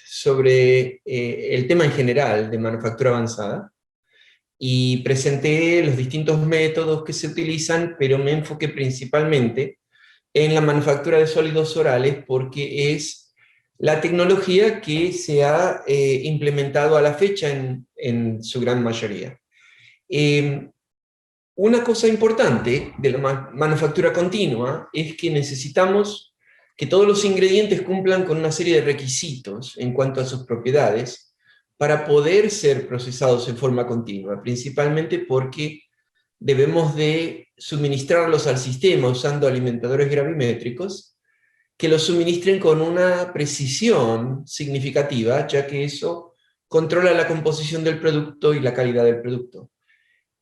sobre el tema en general de manufactura avanzada y presenté los distintos métodos que se utilizan, pero me enfoqué principalmente en la manufactura de sólidos orales porque es la tecnología que se ha implementado a la fecha en su gran mayoría. Eh, una cosa importante de la manufactura continua es que necesitamos que todos los ingredientes cumplan con una serie de requisitos en cuanto a sus propiedades para poder ser procesados en forma continua, principalmente porque debemos de suministrarlos al sistema usando alimentadores gravimétricos que los suministren con una precisión significativa, ya que eso controla la composición del producto y la calidad del producto.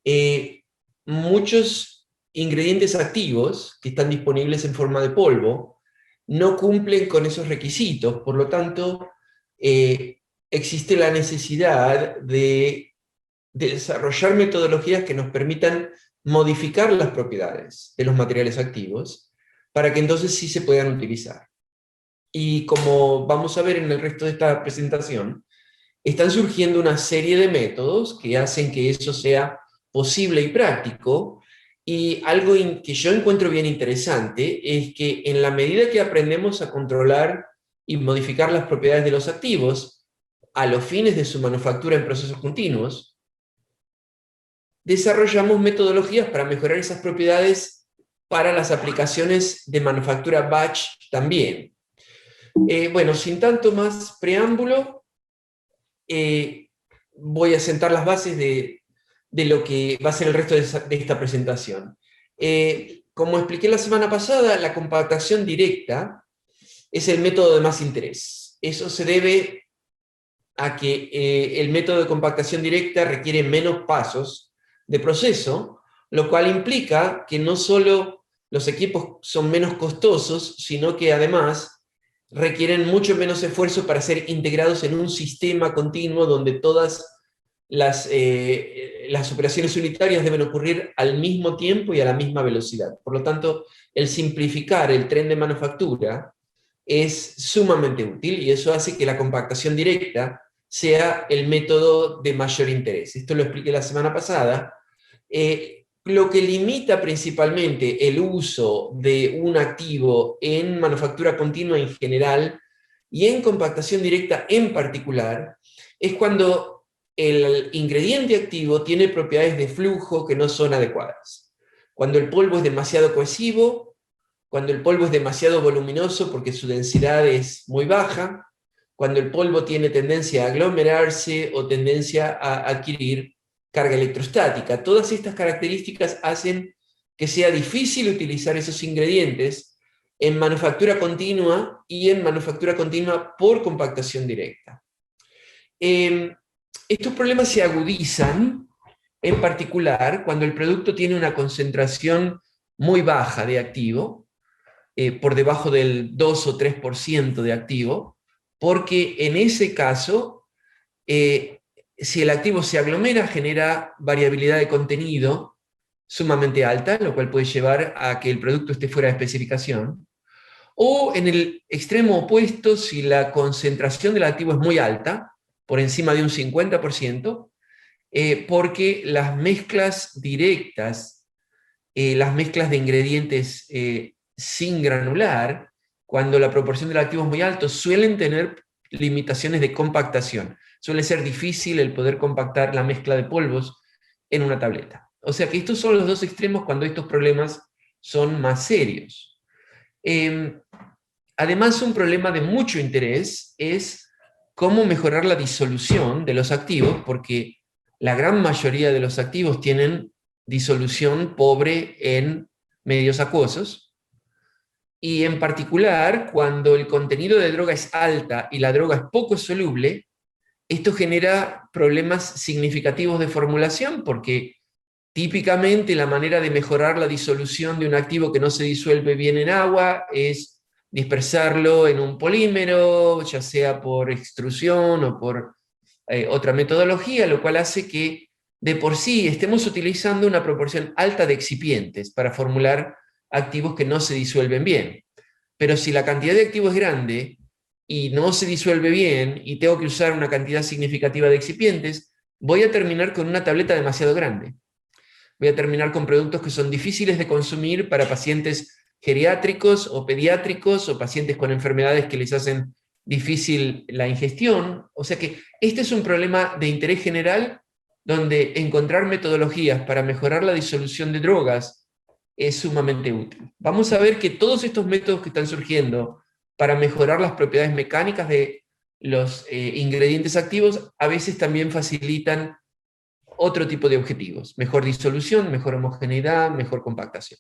Eh, Muchos ingredientes activos que están disponibles en forma de polvo no cumplen con esos requisitos, por lo tanto, existe la necesidad de desarrollar metodologías que nos permitan modificar las propiedades de los materiales activos para que entonces sí se puedan utilizar. Y como vamos a ver en el resto de esta presentación, están surgiendo una serie de métodos que hacen que eso sea posible y práctico, y algo que yo encuentro bien interesante es que en la medida que aprendemos a controlar y modificar las propiedades de los activos a los fines de su manufactura en procesos continuos, desarrollamos metodologías para mejorar esas propiedades para las aplicaciones de manufactura batch también. Bueno, sin tanto más preámbulo, voy a sentar las bases de lo que va a ser el resto de esta presentación. Como expliqué la semana pasada, la compactación directa es el método de más interés. Eso se debe a que el método de compactación directa requiere menos pasos de proceso, lo cual implica que no solo los equipos son menos costosos, sino que además requieren mucho menos esfuerzo para ser integrados en un sistema continuo donde todas las operaciones unitarias deben ocurrir al mismo tiempo y a la misma velocidad. Por lo tanto, el simplificar el tren de manufactura es sumamente útil y eso hace que la compactación directa sea el método de mayor interés. Esto lo expliqué la semana pasada. Lo que limita principalmente el uso de un activo en manufactura continua en general y en compactación directa en particular es cuando el ingrediente activo tiene propiedades de flujo que no son adecuadas. Cuando el polvo es demasiado cohesivo, cuando el polvo es demasiado voluminoso porque su densidad es muy baja, cuando el polvo tiene tendencia a aglomerarse o tendencia a adquirir carga electrostática. Todas estas características hacen que sea difícil utilizar esos ingredientes en manufactura continua y en manufactura continua por compactación directa. Estos problemas se agudizan en particular cuando el producto tiene una concentración muy baja de activo, por debajo del 2 o 3% de activo, porque en ese caso, si el activo se aglomera, genera variabilidad de contenido sumamente alta, lo cual puede llevar a que el producto esté fuera de especificación. O en el extremo opuesto, si la concentración del activo es muy alta, por encima de un 50%, porque las mezclas directas, las mezclas de ingredientes sin granular, cuando la proporción del activo es muy alto, suelen tener limitaciones de compactación. Suele ser difícil el poder compactar la mezcla de polvos en una tableta. O sea que estos son los dos extremos cuando estos problemas son más serios. Además, un problema de mucho interés es cómo mejorar la disolución de los activos, porque la gran mayoría de los activos tienen disolución pobre en medios acuosos, y en particular cuando el contenido de droga es alta y la droga es poco soluble, esto genera problemas significativos de formulación, porque típicamente la manera de mejorar la disolución de un activo que no se disuelve bien en agua es dispersarlo en un polímero, ya sea por extrusión o por otra metodología, lo cual hace que de por sí estemos utilizando una proporción alta de excipientes para formular activos que no se disuelven bien. Pero si la cantidad de activos es grande y no se disuelve bien y tengo que usar una cantidad significativa de excipientes, voy a terminar con una tableta demasiado grande. Voy a terminar con productos que son difíciles de consumir para pacientes geriátricos o pediátricos o pacientes con enfermedades que les hacen difícil la ingestión. O sea que este es un problema de interés general donde encontrar metodologías para mejorar la disolución de drogas es sumamente útil. Vamos a ver que todos estos métodos que están surgiendo para mejorar las propiedades mecánicas de los ingredientes activos a veces también facilitan otro tipo de objetivos: mejor disolución, mejor homogeneidad, mejor compactación.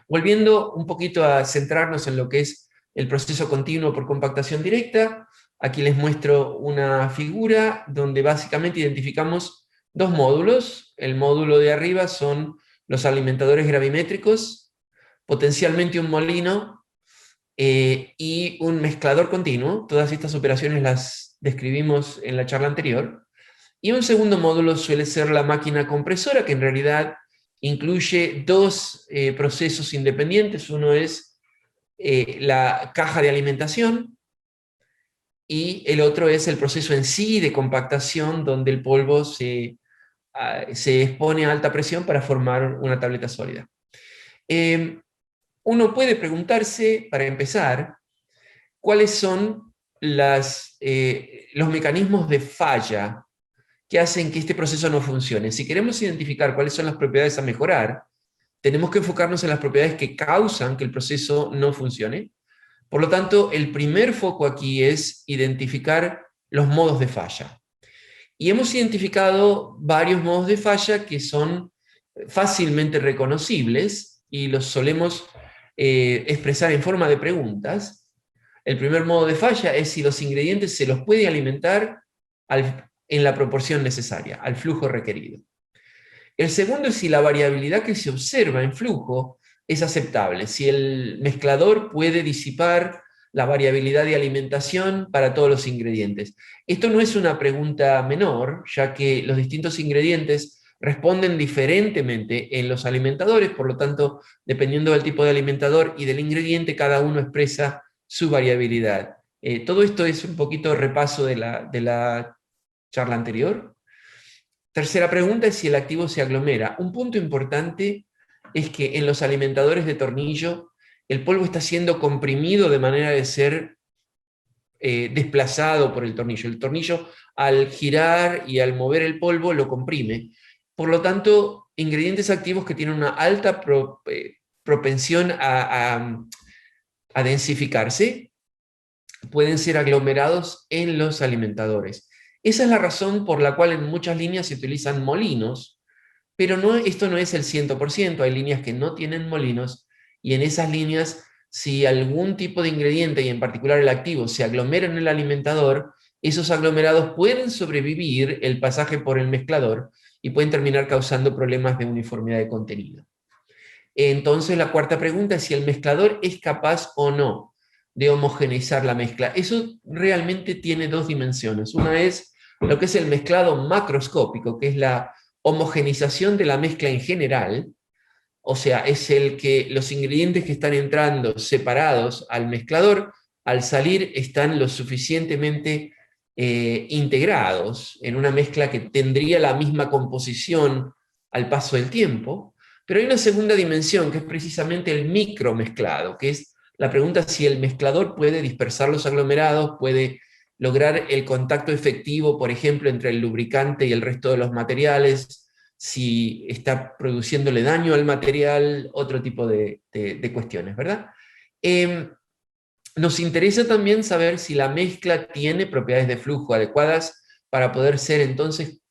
Volviendo un poquito a centrarnos en lo que es el proceso continuo por compactación directa, aquí les muestro una figura donde básicamente identificamos dos módulos. El módulo de arriba son los alimentadores gravimétricos, potencialmente un molino y un mezclador continuo. Todas estas operaciones las describimos en la charla anterior. Y un segundo módulo suele ser la máquina compresora, que en realidad incluye dos procesos independientes. Uno es la caja de alimentación y el otro es el proceso en sí de compactación, donde el polvo se expone a alta presión para formar una tableta sólida. Uno puede preguntarse, para empezar, cuáles son los mecanismos de falla que hacen que este proceso no funcione. Si queremos identificar cuáles son las propiedades a mejorar, tenemos que enfocarnos en las propiedades que causan que el proceso no funcione. Por lo tanto, el primer foco aquí es identificar los modos de falla. Y hemos identificado varios modos de falla que son fácilmente reconocibles y los solemos expresar en forma de preguntas. El primer modo de falla es si los ingredientes se los puede alimentar en la proporción necesaria, al flujo requerido. El segundo es si la variabilidad que se observa en flujo es aceptable, si el mezclador puede disipar la variabilidad de alimentación para todos los ingredientes. Esto no es una pregunta menor, ya que los distintos ingredientes responden diferentemente en los alimentadores, por lo tanto, dependiendo del tipo de alimentador y del ingrediente, cada uno expresa su variabilidad. Todo esto es un poquito repaso de la charla anterior. Tercera pregunta es si el activo se aglomera. Un punto importante es que en los alimentadores de tornillo el polvo está siendo comprimido de manera de ser desplazado por el tornillo. El tornillo, al girar y al mover el polvo, lo comprime. Por lo tanto, ingredientes activos que tienen una alta propensión a densificarse pueden ser aglomerados en los alimentadores. Esa es la razón por la cual en muchas líneas se utilizan molinos, pero esto no es el 100%, hay líneas que no tienen molinos, y en esas líneas, si algún tipo de ingrediente, y en particular el activo, se aglomera en el alimentador, esos aglomerados pueden sobrevivir el pasaje por el mezclador y pueden terminar causando problemas de uniformidad de contenido. Entonces la cuarta pregunta es si el mezclador es capaz o no de homogeneizar la mezcla. Eso realmente tiene dos dimensiones. Una es lo que es el mezclado macroscópico, que es la homogeneización de la mezcla en general, o sea, es el que los ingredientes que están entrando separados al mezclador, al salir están lo suficientemente integrados en una mezcla que tendría la misma composición al paso del tiempo. Pero hay una segunda dimensión, que es precisamente el micromezclado, que es la pregunta si el mezclador puede dispersar los aglomerados, puede lograr el contacto efectivo, por ejemplo, entre el lubricante y el resto de los materiales, si está produciéndole daño al material, otro tipo de cuestiones, ¿verdad? Nos interesa también saber si la mezcla tiene propiedades de flujo adecuadas para poder ser entonces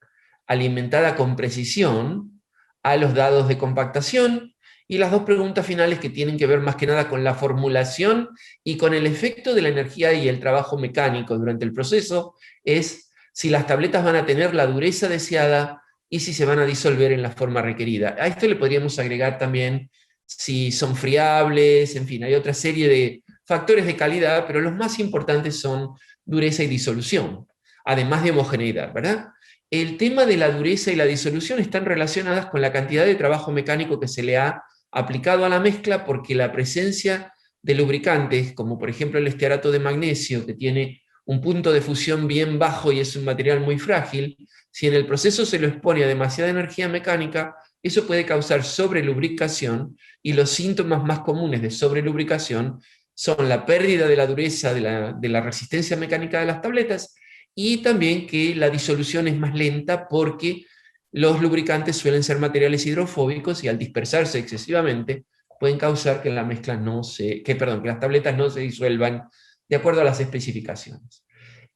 alimentada con precisión a los dados de compactación, y las dos preguntas finales que tienen que ver más que nada con la formulación y con el efecto de la energía y el trabajo mecánico durante el proceso es si las tabletas van a tener la dureza deseada y si se van a disolver en la forma requerida. A esto le podríamos agregar también si son friables, en fin, hay otra serie de factores de calidad, pero los más importantes son dureza y disolución, además de homogeneidad, ¿verdad? El tema de la dureza y la disolución están relacionadas con la cantidad de trabajo mecánico que se le ha aplicado a la mezcla, porque la presencia de lubricantes, como por ejemplo el estearato de magnesio, que tiene un punto de fusión bien bajo y es un material muy frágil, si en el proceso se lo expone a demasiada energía mecánica, eso puede causar sobrelubricación, y los síntomas más comunes de sobrelubricación son la pérdida de la dureza de la resistencia mecánica de las tabletas, y también que la disolución es más lenta porque los lubricantes suelen ser materiales hidrofóbicos y al dispersarse excesivamente pueden causar que la mezcla no se, que, perdón, que las tabletas no se disuelvan de acuerdo a las especificaciones.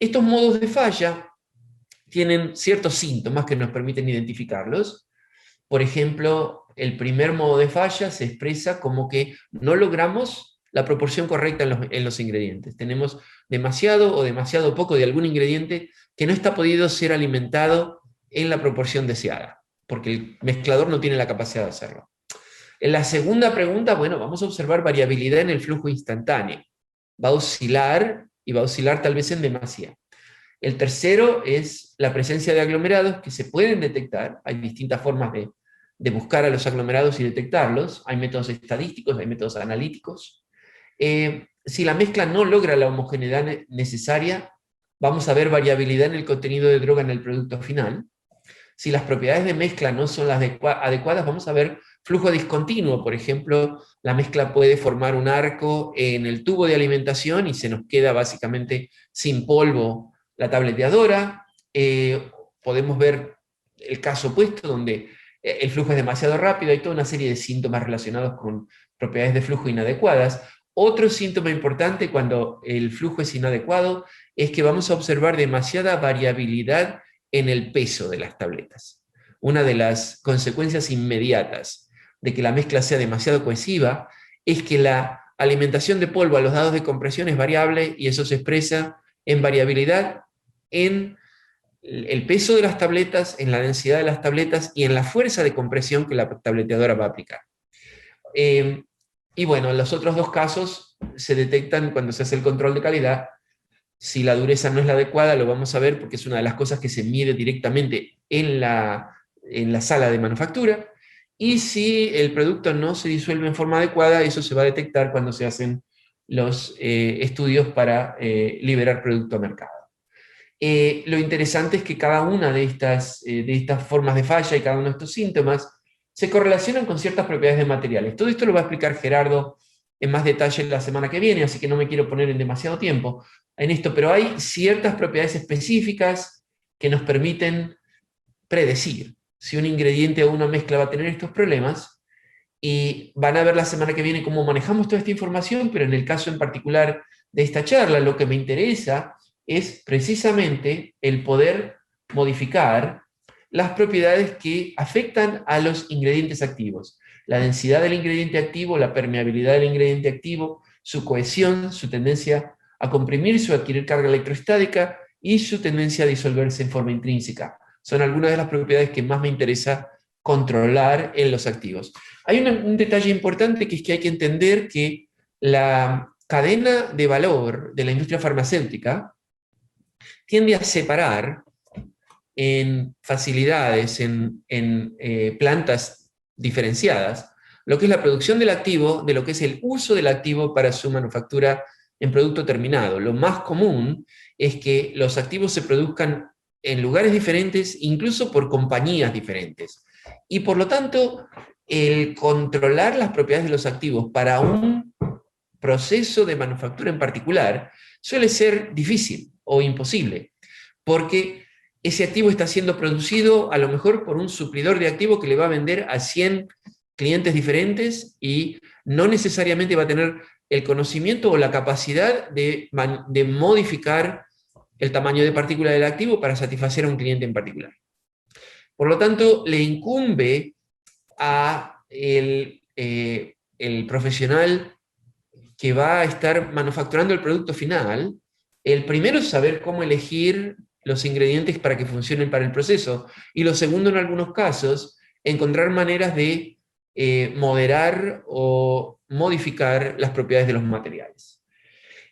Estos modos de falla tienen ciertos síntomas que nos permiten identificarlos. Por ejemplo, el primer modo de falla se expresa como que no logramos la proporción correcta en los ingredientes. Tenemos demasiado o demasiado poco de algún ingrediente que no está podido ser alimentado en la proporción deseada, porque el mezclador no tiene la capacidad de hacerlo. En la segunda pregunta, bueno, vamos a observar variabilidad en el flujo instantáneo. Va a oscilar y va a oscilar tal vez en demasía. El tercero es la presencia de aglomerados que se pueden detectar. Hay distintas formas de buscar a los aglomerados y detectarlos. Hay métodos estadísticos, hay métodos analíticos. Si la mezcla no logra la homogeneidad necesaria, vamos a ver variabilidad en el contenido de droga en el producto final. Si las propiedades de mezcla no son las adecuadas, vamos a ver flujo discontinuo. Por ejemplo, la mezcla puede formar un arco en el tubo de alimentación y se nos queda básicamente sin polvo la tableteadora. Podemos ver el caso opuesto, donde el flujo es demasiado rápido. Hay toda una serie de síntomas relacionados con propiedades de flujo inadecuadas. Otro síntoma importante cuando el flujo es inadecuado es que vamos a observar demasiada variabilidad en el peso de las tabletas. Una de las consecuencias inmediatas de que la mezcla sea demasiado cohesiva es que la alimentación de polvo a los dados de compresión es variable, y eso se expresa en variabilidad en el peso de las tabletas, en la densidad de las tabletas y en la fuerza de compresión que la tableteadora va a aplicar. Y bueno, en los otros dos casos se detectan cuando se hace el control de calidad. Si la dureza no es la adecuada, lo vamos a ver porque es una de las cosas que se mide directamente en la sala de manufactura. Y si el producto no se disuelve en forma adecuada, eso se va a detectar cuando se hacen los estudios para liberar producto a mercado. Lo interesante es que cada una de estas formas de falla y cada uno de estos síntomas se correlacionan con ciertas propiedades de materiales. Todo esto lo va a explicar Gerardo en más detalle la semana que viene, así que no me quiero poner en demasiado tiempo en esto, pero hay ciertas propiedades específicas que nos permiten predecir si un ingrediente o una mezcla va a tener estos problemas, y van a ver la semana que viene cómo manejamos toda esta información, pero en el caso en particular de esta charla, lo que me interesa es precisamente el poder modificar las propiedades que afectan a los ingredientes activos. La densidad del ingrediente activo, la permeabilidad del ingrediente activo, su cohesión, su tendencia a comprimirse o adquirir carga electrostática y su tendencia a disolverse en forma intrínseca. Son algunas de las propiedades que más me interesa controlar en los activos. Hay un detalle importante, que es que hay que entender que la cadena de valor de la industria farmacéutica tiende a separar en facilidades, en plantas diferenciadas, lo que es la producción del activo de lo que es el uso del activo para su manufactura en producto terminado. Lo más común es que los activos se produzcan en lugares diferentes, incluso por compañías diferentes. Y por lo tanto, el controlar las propiedades de los activos para un proceso de manufactura en particular suele ser difícil o imposible, porque ese activo está siendo producido a lo mejor por un suplidor de activo que le va a vender a 100 clientes diferentes y no necesariamente va a tener el conocimiento o la capacidad de modificar el tamaño de partícula del activo para satisfacer a un cliente en particular. Por lo tanto, le incumbe a el profesional que va a estar manufacturando el producto final, el primero es saber cómo elegir los ingredientes para que funcionen para el proceso, y lo segundo, en algunos casos, encontrar maneras de moderar o modificar las propiedades de los materiales.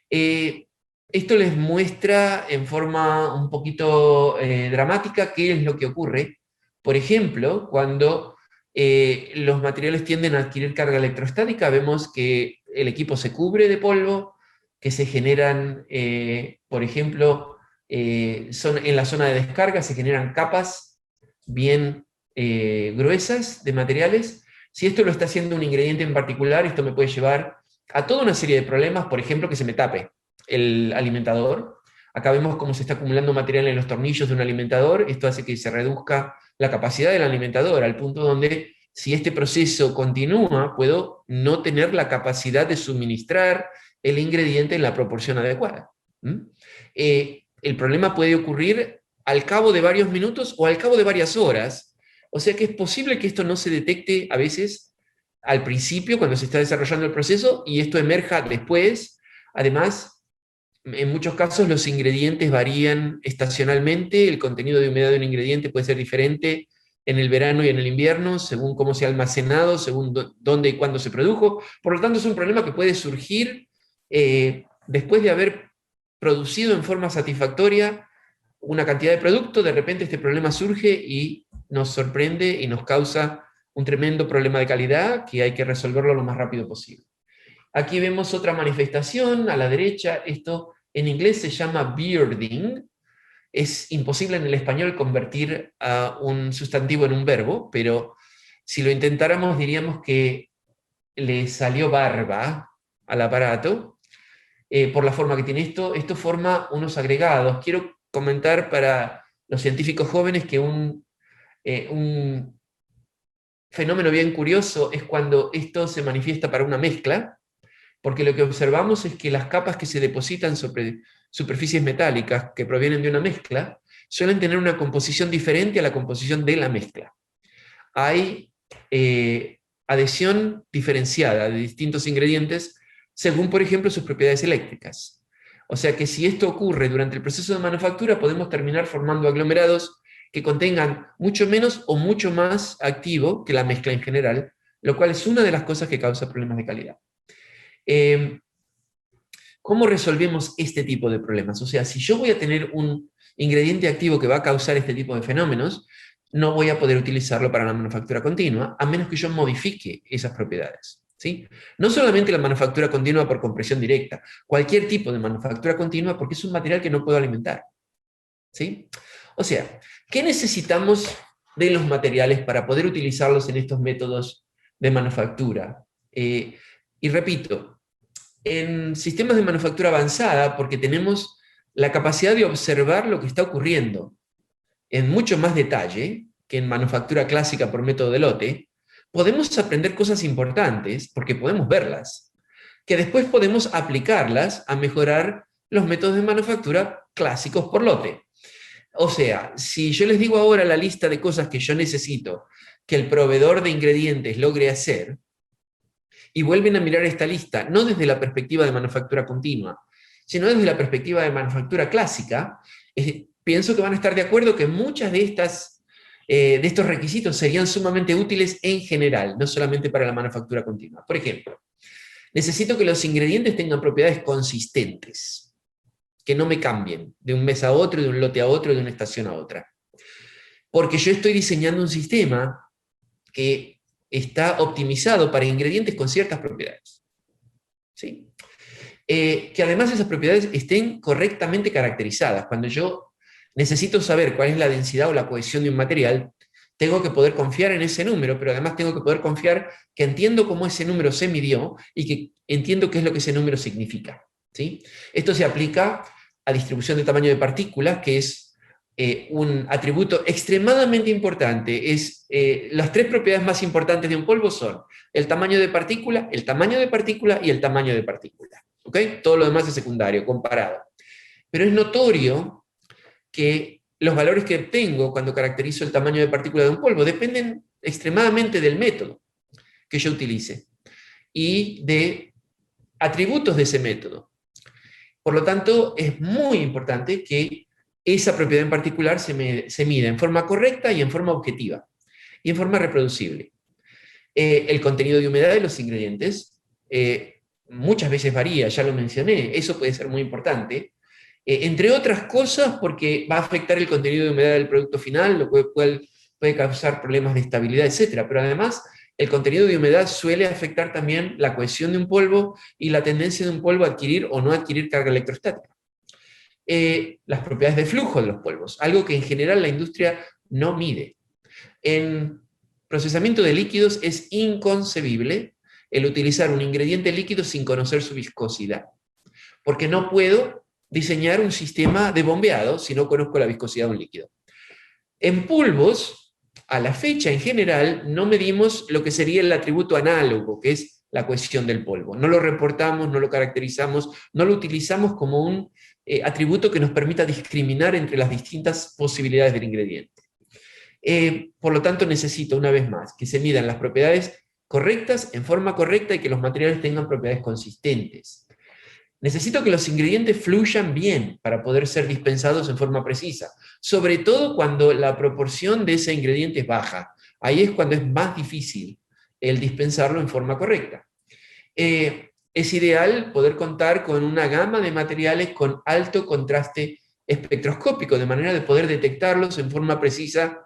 Esto les muestra en forma un poquito dramática qué es lo que ocurre, por ejemplo, cuando los materiales tienden a adquirir carga electrostática. Vemos que el equipo se cubre de polvo, que se generan, por ejemplo, en la zona de descarga se generan capas bien gruesas de materiales. Si esto lo está haciendo un ingrediente en particular, esto me puede llevar a toda una serie de problemas, por ejemplo, que se me tape el alimentador. Acá vemos cómo se está acumulando material en los tornillos de un alimentador. Esto hace que se reduzca la capacidad del alimentador al punto donde, si este proceso continúa, puedo no tener la capacidad de suministrar el ingrediente en la proporción adecuada. El problema puede ocurrir al cabo de varios minutos o al cabo de varias horas. O sea que es posible que esto no se detecte a veces al principio, cuando se está desarrollando el proceso, y esto emerja después. Además, en muchos casos los ingredientes varían estacionalmente, el contenido de humedad de un ingrediente puede ser diferente en el verano y en el invierno, según cómo se ha almacenado, según dónde y cuándo se produjo. Por lo tanto, es un problema que puede surgir después de haber producido en forma satisfactoria una cantidad de producto. De repente este problema surge y nos sorprende y nos causa un tremendo problema de calidad que hay que resolverlo lo más rápido posible. Aquí vemos otra manifestación a la derecha. Esto en inglés se llama bearding. Es imposible en el español convertir a un sustantivo en un verbo, pero si lo intentáramos diríamos que le salió barba al aparato por la forma que tiene esto. Esto forma unos agregados. Quiero comentar para los científicos jóvenes que un fenómeno bien curioso es cuando esto se manifiesta para una mezcla, porque lo que observamos es que las capas que se depositan sobre superficies metálicas que provienen de una mezcla suelen tener una composición diferente a la composición de la mezcla. Hay adhesión diferenciada de distintos ingredientes según, por ejemplo, sus propiedades eléctricas. O sea que si esto ocurre durante el proceso de manufactura, podemos terminar formando aglomerados que contengan mucho menos o mucho más activo que la mezcla en general, lo cual es una de las cosas que causa problemas de calidad. ¿Cómo resolvemos este tipo de problemas? O sea, si yo voy a tener un ingrediente activo que va a causar este tipo de fenómenos, no voy a poder utilizarlo para la manufactura continua, a menos que yo modifique esas propiedades. ¿Sí? No solamente la manufactura continua por compresión directa, cualquier tipo de manufactura continua, porque es un material que no puedo alimentar. ¿Sí? O sea, ¿qué necesitamos de los materiales para poder utilizarlos en estos métodos de manufactura? Y repito, en sistemas de manufactura avanzada, porque tenemos la capacidad de observar lo que está ocurriendo en mucho más detalle que en manufactura clásica por método de lote, podemos aprender cosas importantes, porque podemos verlas, que después podemos aplicarlas a mejorar los métodos de manufactura clásicos por lote. O sea, si yo les digo ahora la lista de cosas que yo necesito que el proveedor de ingredientes logre hacer, y vuelven a mirar esta lista, no desde la perspectiva de manufactura continua, sino desde la perspectiva de manufactura clásica, pienso que van a estar de acuerdo que muchas de estos requisitos serían sumamente útiles en general, no solamente para la manufactura continua. Por ejemplo, necesito que los ingredientes tengan propiedades consistentes, que no me cambien de un mes a otro, de un lote a otro, de una estación a otra. Porque yo estoy diseñando un sistema que está optimizado para ingredientes con ciertas propiedades. ¿Sí? Que además esas propiedades estén correctamente caracterizadas. Cuando yo necesito saber cuál es la densidad o la cohesión de un material, tengo que poder confiar en ese número, pero además tengo que poder confiar que entiendo cómo ese número se midió y que entiendo qué es lo que ese número significa. ¿Sí? Esto se aplica a distribución de tamaño de partículas, que es un atributo extremadamente importante. Las tres propiedades más importantes de un polvo son el tamaño de partícula, el tamaño de partícula y el tamaño de partícula. ¿Okay? Todo lo demás es secundario, comparado. Pero es notorio que los valores que obtengo cuando caracterizo el tamaño de partícula de un polvo dependen extremadamente del método que yo utilice y de atributos de ese método. Por lo tanto, es muy importante que esa propiedad en particular se mida en forma correcta y en forma objetiva, y en forma reproducible. El contenido de humedad de los ingredientes muchas veces varía, ya lo mencioné, eso puede ser muy importante, entre otras cosas porque va a afectar el contenido de humedad del producto final, lo cual puede causar problemas de estabilidad, etc. Pero además el contenido de humedad suele afectar también la cohesión de un polvo y la tendencia de un polvo a adquirir o no adquirir carga electrostática. Las propiedades de flujo de los polvos, algo que en general la industria no mide. En procesamiento de líquidos es inconcebible el utilizar un ingrediente líquido sin conocer su viscosidad, porque no puedo diseñar un sistema de bombeado si no conozco la viscosidad de un líquido. En polvos, a la fecha en general, no medimos lo que sería el atributo análogo, que es la cohesión del polvo. No lo reportamos, no lo caracterizamos, no lo utilizamos como un atributo que nos permita discriminar entre las distintas posibilidades del ingrediente. Por lo tanto, necesito, una vez más, que se midan las propiedades correctas, en forma correcta, y que los materiales tengan propiedades consistentes. Necesito que los ingredientes fluyan bien para poder ser dispensados en forma precisa, sobre todo cuando la proporción de ese ingrediente es baja. Ahí es cuando es más difícil el dispensarlo en forma correcta. Es ideal poder contar con una gama de materiales con alto contraste espectroscópico, de manera de poder detectarlos en forma precisa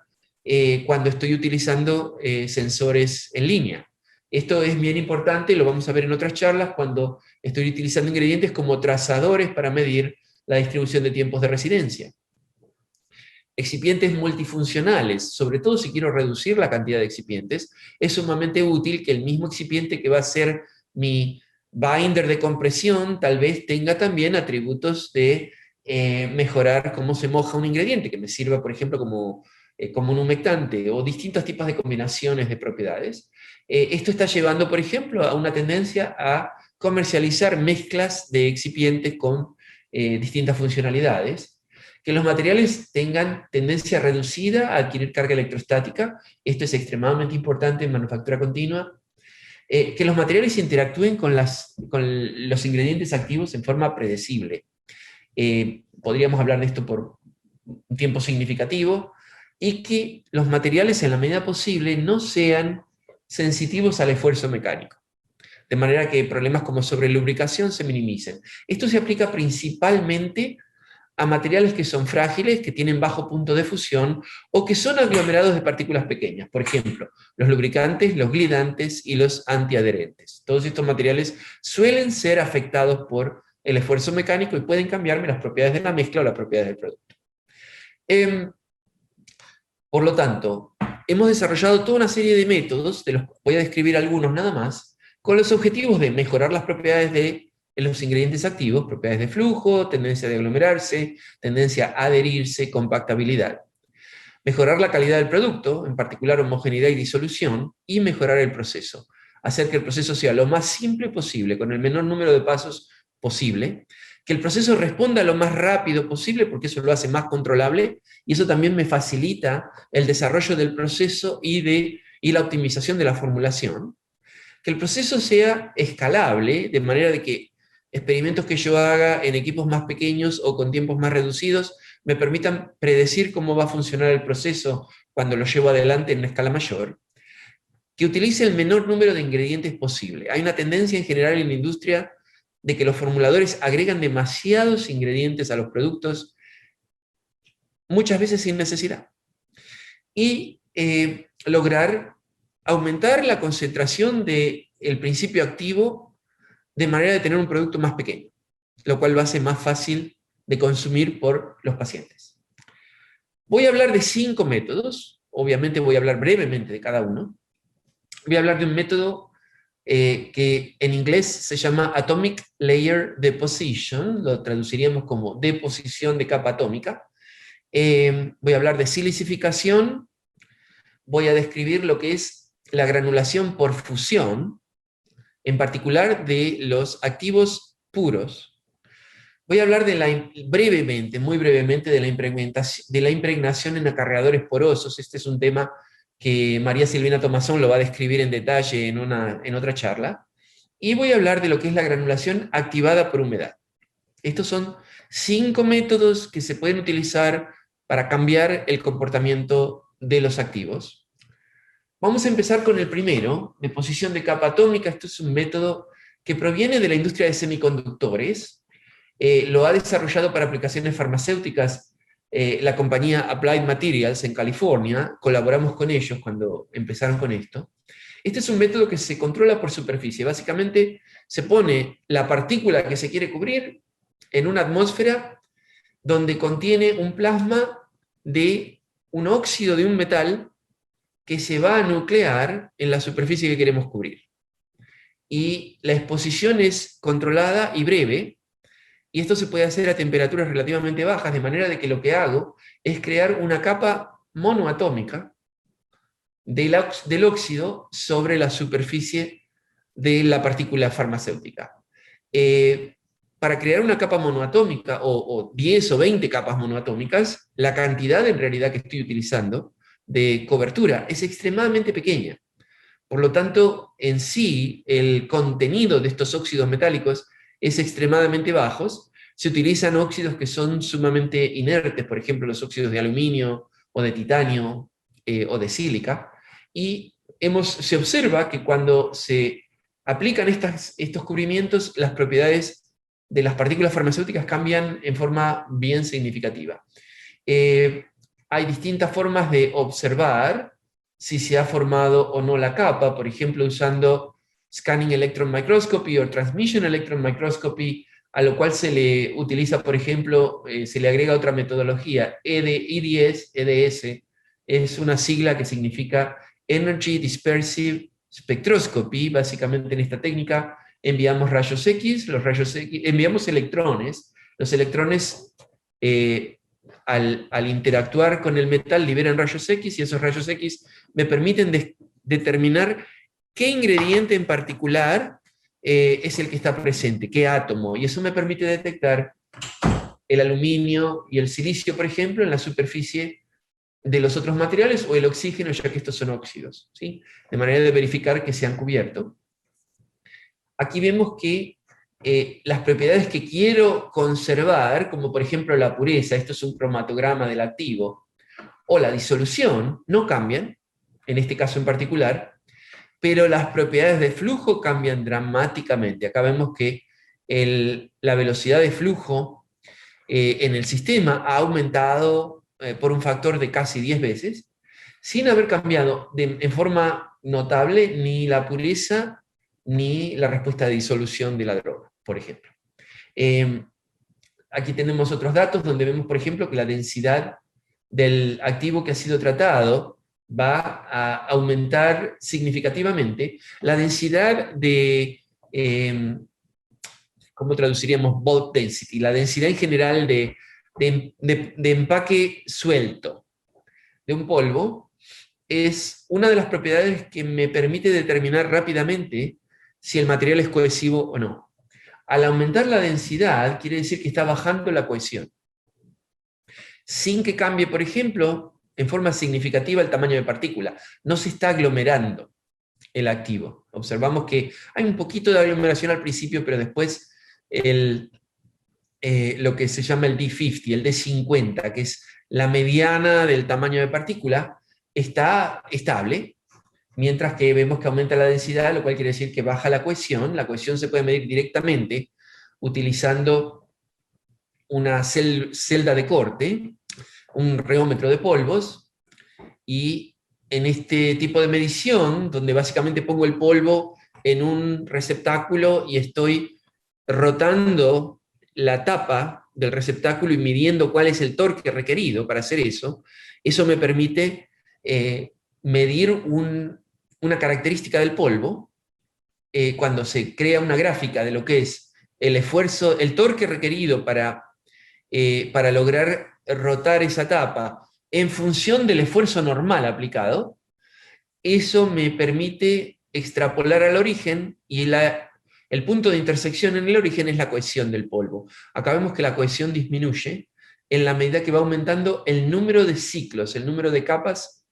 cuando estoy utilizando sensores en línea. Esto es bien importante, lo vamos a ver en otras charlas, cuando estoy utilizando ingredientes como trazadores para medir la distribución de tiempos de residencia. Excipientes multifuncionales, sobre todo si quiero reducir la cantidad de excipientes, es sumamente útil que el mismo excipiente que va a ser mi binder de compresión tal vez tenga también atributos de mejorar cómo se moja un ingrediente, que me sirva, por ejemplo, como un humectante, o distintos tipos de combinaciones de propiedades. Esto está llevando, por ejemplo, a una tendencia a comercializar mezclas de excipientes con distintas funcionalidades, que los materiales tengan tendencia reducida a adquirir carga electrostática. Esto es extremadamente importante en manufactura continua. Que los materiales interactúen con los ingredientes activos en forma predecible. Podríamos hablar de esto por un tiempo significativo, y que los materiales, en la medida posible, no sean sensitivos al esfuerzo mecánico, de manera que problemas como sobrelubricación se minimicen. Esto se aplica principalmente a materiales que son frágiles, que tienen bajo punto de fusión, o que son aglomerados de partículas pequeñas. Por ejemplo, los lubricantes, los glidantes y los antiadherentes. Todos estos materiales suelen ser afectados por el esfuerzo mecánico y pueden cambiarme las propiedades de la mezcla o las propiedades del producto. Por lo tanto, hemos desarrollado toda una serie de métodos, de los que voy a describir algunos nada más, con los objetivos de mejorar las propiedades de los ingredientes activos, propiedades de flujo, tendencia de aglomerarse, tendencia a adherirse, compactabilidad. Mejorar la calidad del producto, en particular homogeneidad y disolución, y mejorar el proceso. Hacer que el proceso sea lo más simple posible, con el menor número de pasos posible, que el proceso responda lo más rápido posible, porque eso lo hace más controlable, y eso también me facilita el desarrollo del proceso y la optimización de la formulación. Que el proceso sea escalable, de manera de que experimentos que yo haga en equipos más pequeños o con tiempos más reducidos me permitan predecir cómo va a funcionar el proceso cuando lo llevo adelante en una escala mayor. Que utilice el menor número de ingredientes posible. Hay una tendencia en general en la industria de que los formuladores agregan demasiados ingredientes a los productos, muchas veces sin necesidad. Y lograr aumentar la concentración del principio activo de manera de tener un producto más pequeño, lo cual lo hace más fácil de consumir por los pacientes. Voy a hablar de 5 métodos, obviamente voy a hablar brevemente de cada uno. Voy a hablar de un método que en inglés se llama Atomic Layer Deposition, lo traduciríamos como deposición de capa atómica. Voy a hablar de silicificación, voy a describir lo que es la granulación por fusión, en particular de los activos puros. Voy a hablar brevemente, muy brevemente, de la impregnación en acarreadores porosos. Este es un tema que María Silvina Tomazón lo va a describir en detalle en otra charla. Y voy a hablar de lo que es la granulación activada por humedad. Estos son 5 métodos que se pueden utilizar para cambiar el comportamiento de los activos. Vamos a empezar con el primero, deposición de capa atómica. Esto es un método que proviene de la industria de semiconductores. Lo ha desarrollado para aplicaciones farmacéuticas la compañía Applied Materials en California. Colaboramos con ellos cuando empezaron con esto. Este es un método que se controla por superficie. Básicamente se pone la partícula que se quiere cubrir en una atmósfera donde contiene un plasma de un óxido de un metal que se va a nuclear en la superficie que queremos cubrir. Y la exposición es controlada y breve, y esto se puede hacer a temperaturas relativamente bajas, de manera de que lo que hago es crear una capa monoatómica del óxido sobre la superficie de la partícula farmacéutica. Para crear una capa monoatómica, o 10 o 20 capas monoatómicas, la cantidad en realidad que estoy utilizando de cobertura es extremadamente pequeña. Por lo tanto, en sí, el contenido de estos óxidos metálicos es extremadamente bajo. Se utilizan óxidos que son sumamente inertes, por ejemplo, los óxidos de aluminio o de titanio o de sílica, y se observa que cuando se aplican estos cubrimientos, las propiedades de las partículas farmacéuticas cambian en forma bien significativa. Hay distintas formas de observar si se ha formado o no la capa, por ejemplo, usando Scanning Electron Microscopy o Transmission Electron Microscopy, a lo cual se le utiliza, por ejemplo, se le agrega otra metodología, EDS, es una sigla que significa Energy Dispersive Spectroscopy. Básicamente en esta técnica enviamos rayos X, enviamos electrones, los electrones al interactuar con el metal liberan rayos X, y esos rayos X me permiten determinar qué ingrediente en particular es el que está presente, qué átomo, y eso me permite detectar el aluminio y el silicio, por ejemplo, en la superficie de los otros materiales, o el oxígeno, ya que estos son óxidos, ¿sí? De manera de verificar que se han cubierto. Aquí vemos que las propiedades que quiero conservar, como por ejemplo la pureza, esto es un cromatograma del activo, o la disolución, no cambian, en este caso en particular, pero las propiedades de flujo cambian dramáticamente. Acá vemos que la velocidad de flujo en el sistema ha aumentado por un factor de casi 10 veces, sin haber cambiado en forma notable ni la pureza ni la respuesta de disolución de la droga, por ejemplo. Aquí tenemos otros datos donde vemos, por ejemplo, que la densidad del activo que ha sido tratado va a aumentar significativamente. La densidad de, ¿cómo traduciríamos? Bulk density, la densidad en general de empaque suelto de un polvo, es una de las propiedades que me permite determinar rápidamente si el material es cohesivo o no. Al aumentar la densidad, quiere decir que está bajando la cohesión, sin que cambie, por ejemplo, en forma significativa el tamaño de partícula. No se está aglomerando el activo. Observamos que hay un poquito de aglomeración al principio, pero después lo que se llama el D50, el D50, que es la mediana del tamaño de partícula, está estable, mientras que vemos que aumenta la densidad, lo cual quiere decir que baja la cohesión. La cohesión se puede medir directamente utilizando una celda de corte, un reómetro de polvos, y en este tipo de medición, donde básicamente pongo el polvo en un receptáculo y estoy rotando la tapa del receptáculo y midiendo cuál es el torque requerido para hacer eso, eso me permite medir una característica del polvo cuando se crea una gráfica de lo que es el esfuerzo, el torque requerido para lograr rotar esa tapa en función del esfuerzo normal aplicado. Eso me permite extrapolar al origen, y el punto de intersección en el origen es la cohesión del polvo. Acá vemos que la cohesión disminuye en la medida que va aumentando el número de ciclos, el número de capas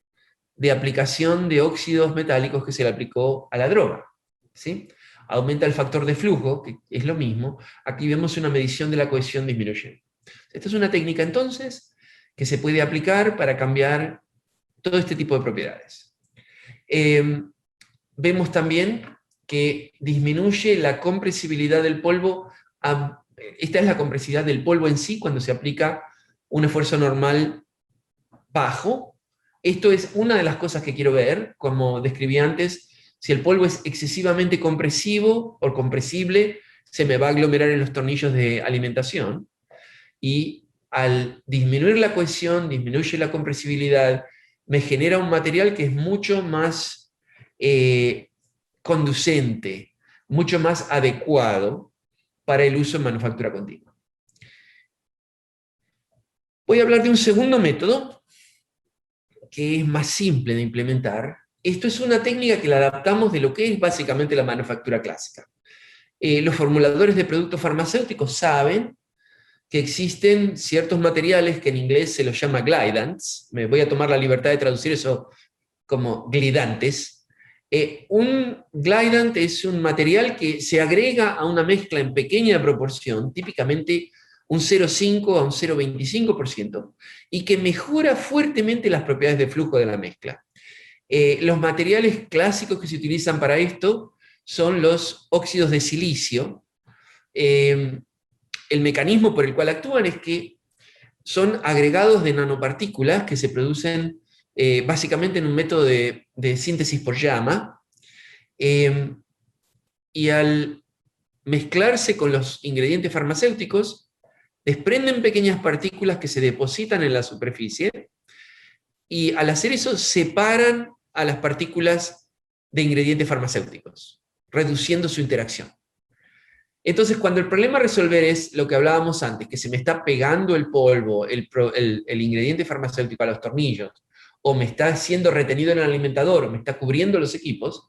de aplicación de óxidos metálicos que se le aplicó a la droga, ¿sí? Aumenta el factor de flujo, que es lo mismo. Aquí vemos una medición de la cohesión disminuyendo. Esta es una técnica entonces que se puede aplicar para cambiar todo este tipo de propiedades. Vemos también que disminuye la compresibilidad del polvo. Esta es la compresibilidad del polvo en sí cuando se aplica un esfuerzo normal bajo. Esto es una de las cosas que quiero ver, como describí antes. Si el polvo es excesivamente compresivo o compresible, se me va a aglomerar en los tornillos de alimentación, y al disminuir la cohesión, disminuye la compresibilidad, me genera un material que es mucho más conducente, mucho más adecuado para el uso en manufactura continua. Voy a hablar de un segundo método que es más simple de implementar. Esto es una técnica que la adaptamos de lo que es básicamente la manufactura clásica. Los formuladores de productos farmacéuticos saben que existen ciertos materiales que en inglés se los llama glidants. Me voy a tomar la libertad de traducir eso como glidantes. Un glidant es un material que se agrega a una mezcla en pequeña proporción, típicamente un 0,5 a un 0,25%, y que mejora fuertemente las propiedades de flujo de la mezcla. Los materiales clásicos que se utilizan para esto son los óxidos de silicio. El mecanismo por el cual actúan es que son agregados de nanopartículas que se producen básicamente en un método de síntesis por llama, y al mezclarse con los ingredientes farmacéuticos, desprenden pequeñas partículas que se depositan en la superficie, y al hacer eso separan a las partículas de ingredientes farmacéuticos, reduciendo su interacción. Entonces, cuando el problema a resolver es lo que hablábamos antes, que se me está pegando el polvo, el ingrediente farmacéutico a los tornillos, o me está siendo retenido en el alimentador, o me está cubriendo los equipos,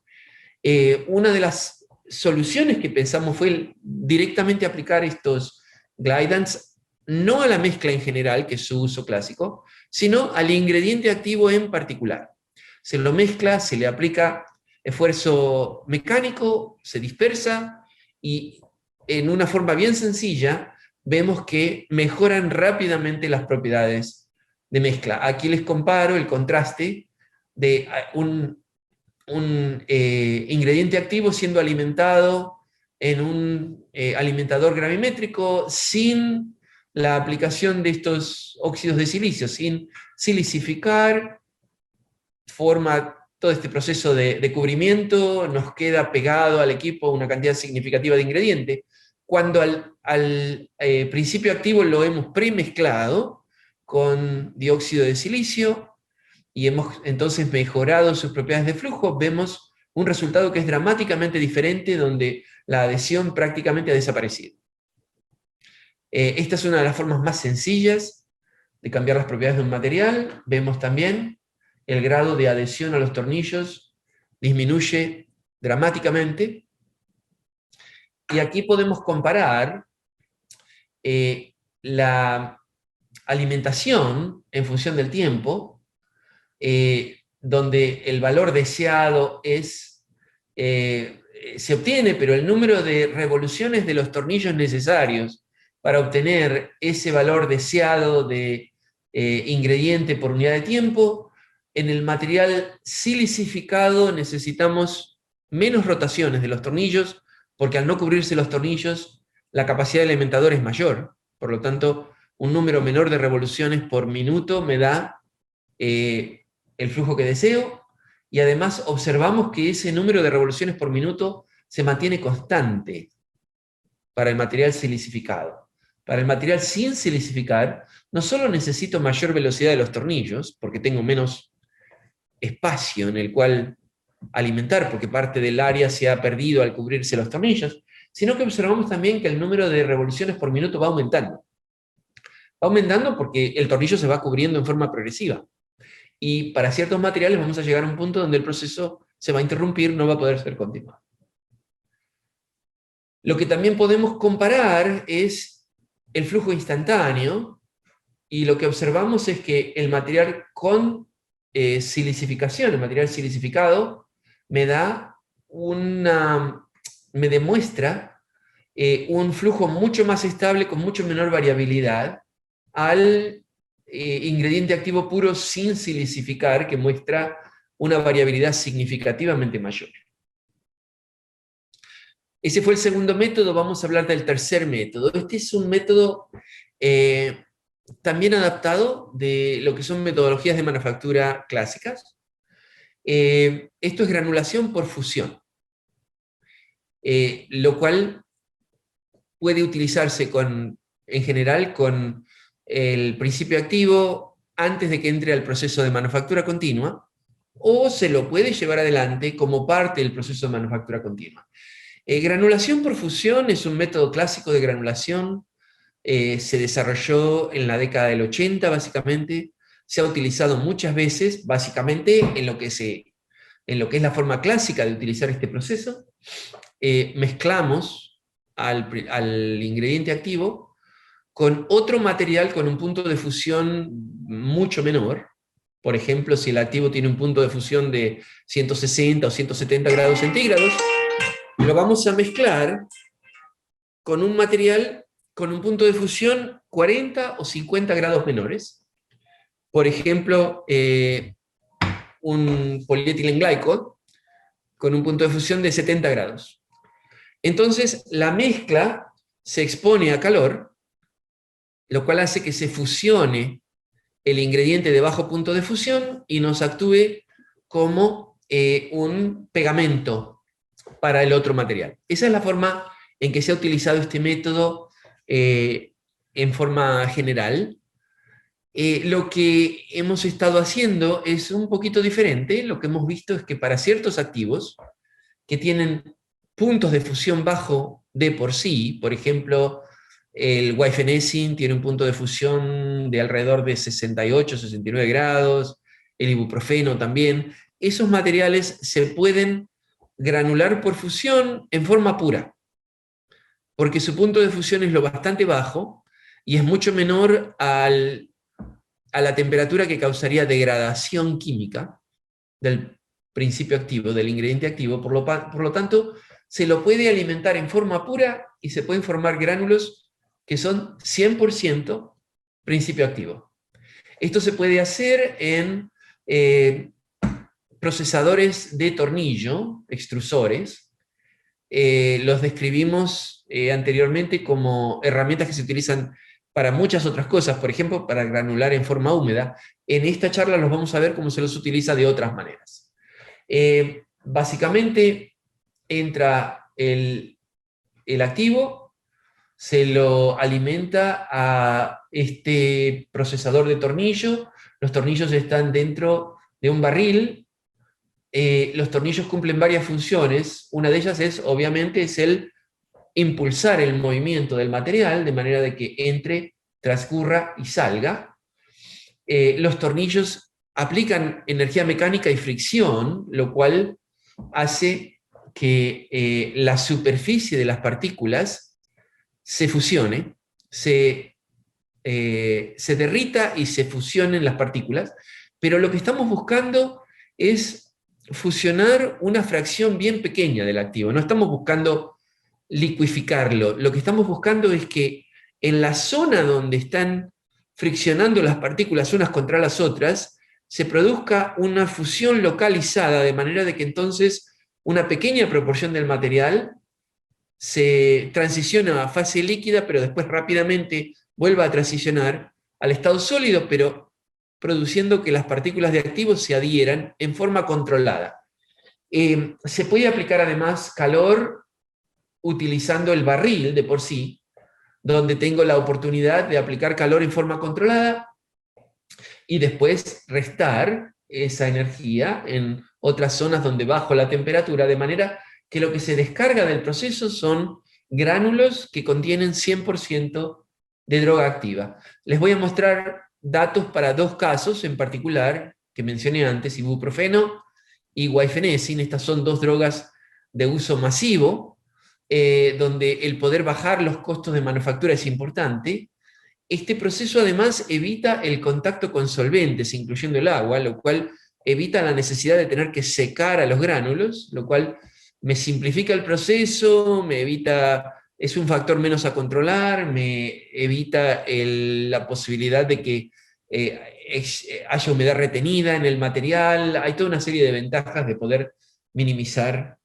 una de las soluciones que pensamos fue directamente aplicar estos glidants, no a la mezcla en general, que es su uso clásico, sino al ingrediente activo en particular. Se lo mezcla, se le aplica esfuerzo mecánico, se dispersa, y en una forma bien sencilla vemos que mejoran rápidamente las propiedades de mezcla. Aquí les comparo el contraste de un ingrediente activo siendo alimentado en un alimentador gravimétrico sin la aplicación de estos óxidos de silicio, sin silicificar, forma todo este proceso de cubrimiento, nos queda pegado al equipo una cantidad significativa de ingrediente. Cuando al principio activo lo hemos premezclado con dióxido de silicio y hemos entonces mejorado sus propiedades de flujo, vemos un resultado que es dramáticamente diferente, donde la adhesión prácticamente ha desaparecido. Esta es una de las formas más sencillas de cambiar las propiedades de un material. Vemos también el grado de adhesión a los tornillos disminuye dramáticamente. Y aquí podemos comparar la alimentación en función del tiempo, donde el valor deseado se obtiene, pero el número de revoluciones de los tornillos necesarios para obtener ese valor deseado de ingrediente por unidad de tiempo, en el material silicificado necesitamos menos rotaciones de los tornillos, porque al no cubrirse los tornillos, la capacidad del alimentador es mayor. Por lo tanto, un número menor de revoluciones por minuto me da el flujo que deseo, y además observamos que ese número de revoluciones por minuto se mantiene constante para el material silicificado. Para el material sin silicificar, no solo necesito mayor velocidad de los tornillos, porque tengo menos espacio en el cual alimentar, porque parte del área se ha perdido al cubrirse los tornillos, sino que observamos también que el número de revoluciones por minuto va aumentando. Va aumentando porque el tornillo se va cubriendo en forma progresiva. Y para ciertos materiales vamos a llegar a un punto donde el proceso se va a interrumpir, no va a poder ser continuado. Lo que también podemos comparar es el flujo instantáneo, y lo que observamos es que el material con silicificación, el material silicificado, me demuestra un flujo mucho más estable, con mucho menor variabilidad, al ingrediente activo puro sin silicificar, que muestra una variabilidad significativamente mayor. Ese fue el segundo método. Vamos a hablar del tercer método. Este es un método también adaptado de lo que son metodologías de manufactura clásicas. Esto es granulación por fusión, lo cual puede utilizarse en general con el principio activo antes de que entre al proceso de manufactura continua, o se lo puede llevar adelante como parte del proceso de manufactura continua. Granulación por fusión es un método clásico de granulación, se desarrolló en la década del 80 básicamente, se ha utilizado muchas veces básicamente en lo que es la forma clásica de utilizar este proceso. Mezclamos al ingrediente activo con otro material con un punto de fusión mucho menor. Por ejemplo, si el activo tiene un punto de fusión de 160 o 170 grados centígrados, lo vamos a mezclar con un material con un punto de fusión 40 o 50 grados menores. Por ejemplo, un polietilenglicol con un punto de fusión de 70 grados. Entonces, la mezcla se expone a calor, lo cual hace que se fusione el ingrediente de bajo punto de fusión y nos actúe como un pegamento para el otro material. Esa es la forma en que se ha utilizado este método en forma general. Lo que hemos estado haciendo es un poquito diferente. Lo que hemos visto es que para ciertos activos que tienen puntos de fusión bajo de por sí, por ejemplo, el guaifenesin tiene un punto de fusión de alrededor de 68, 69 grados, el ibuprofeno también. Esos materiales se pueden granular por fusión en forma pura, porque su punto de fusión es lo bastante bajo y es mucho menor a la temperatura que causaría degradación química del principio activo, del ingrediente activo. Por lo tanto, se lo puede alimentar en forma pura y se pueden formar gránulos que son 100% principio activo. Esto se puede hacer en procesadores de tornillo, extrusores. Los describimos anteriormente como herramientas que se utilizan para muchas otras cosas, por ejemplo, para granular en forma húmeda. En esta charla los vamos a ver cómo se los utiliza de otras maneras. Básicamente entra el activo, se lo alimenta a este procesador de tornillo, los tornillos están dentro de un barril. Los tornillos cumplen varias funciones, una de ellas es, obviamente, es el impulsar el movimiento del material de manera de que entre, transcurra y salga. Los tornillos aplican energía mecánica y fricción, lo cual hace que la superficie de las partículas se fusione, se derrita y se fusionen las partículas, pero lo que estamos buscando es fusionar una fracción bien pequeña del activo, no estamos buscando liquificarlo, lo que estamos buscando es que en la zona donde están friccionando las partículas unas contra las otras, se produzca una fusión localizada, de manera de que entonces una pequeña proporción del material se transiciona a fase líquida, pero después rápidamente vuelva a transicionar al estado sólido, pero produciendo que las partículas de activo se adhieran en forma controlada. Se puede aplicar además calor utilizando el barril de por sí, donde tengo la oportunidad de aplicar calor en forma controlada y después restar esa energía en otras zonas donde bajo la temperatura, de manera que lo que se descarga del proceso son gránulos que contienen 100% de droga activa. Les voy a mostrar datos para dos casos en particular que mencioné antes, ibuprofeno y guaifenesin. Estas son dos drogas de uso masivo, donde el poder bajar los costos de manufactura es importante. Este proceso además evita el contacto con solventes, incluyendo el agua, lo cual evita la necesidad de tener que secar a los gránulos, lo cual me simplifica el proceso, es un factor menos a controlar, me evita la posibilidad de que haya humedad retenida en el material. Hay toda una serie de ventajas de poder minimizar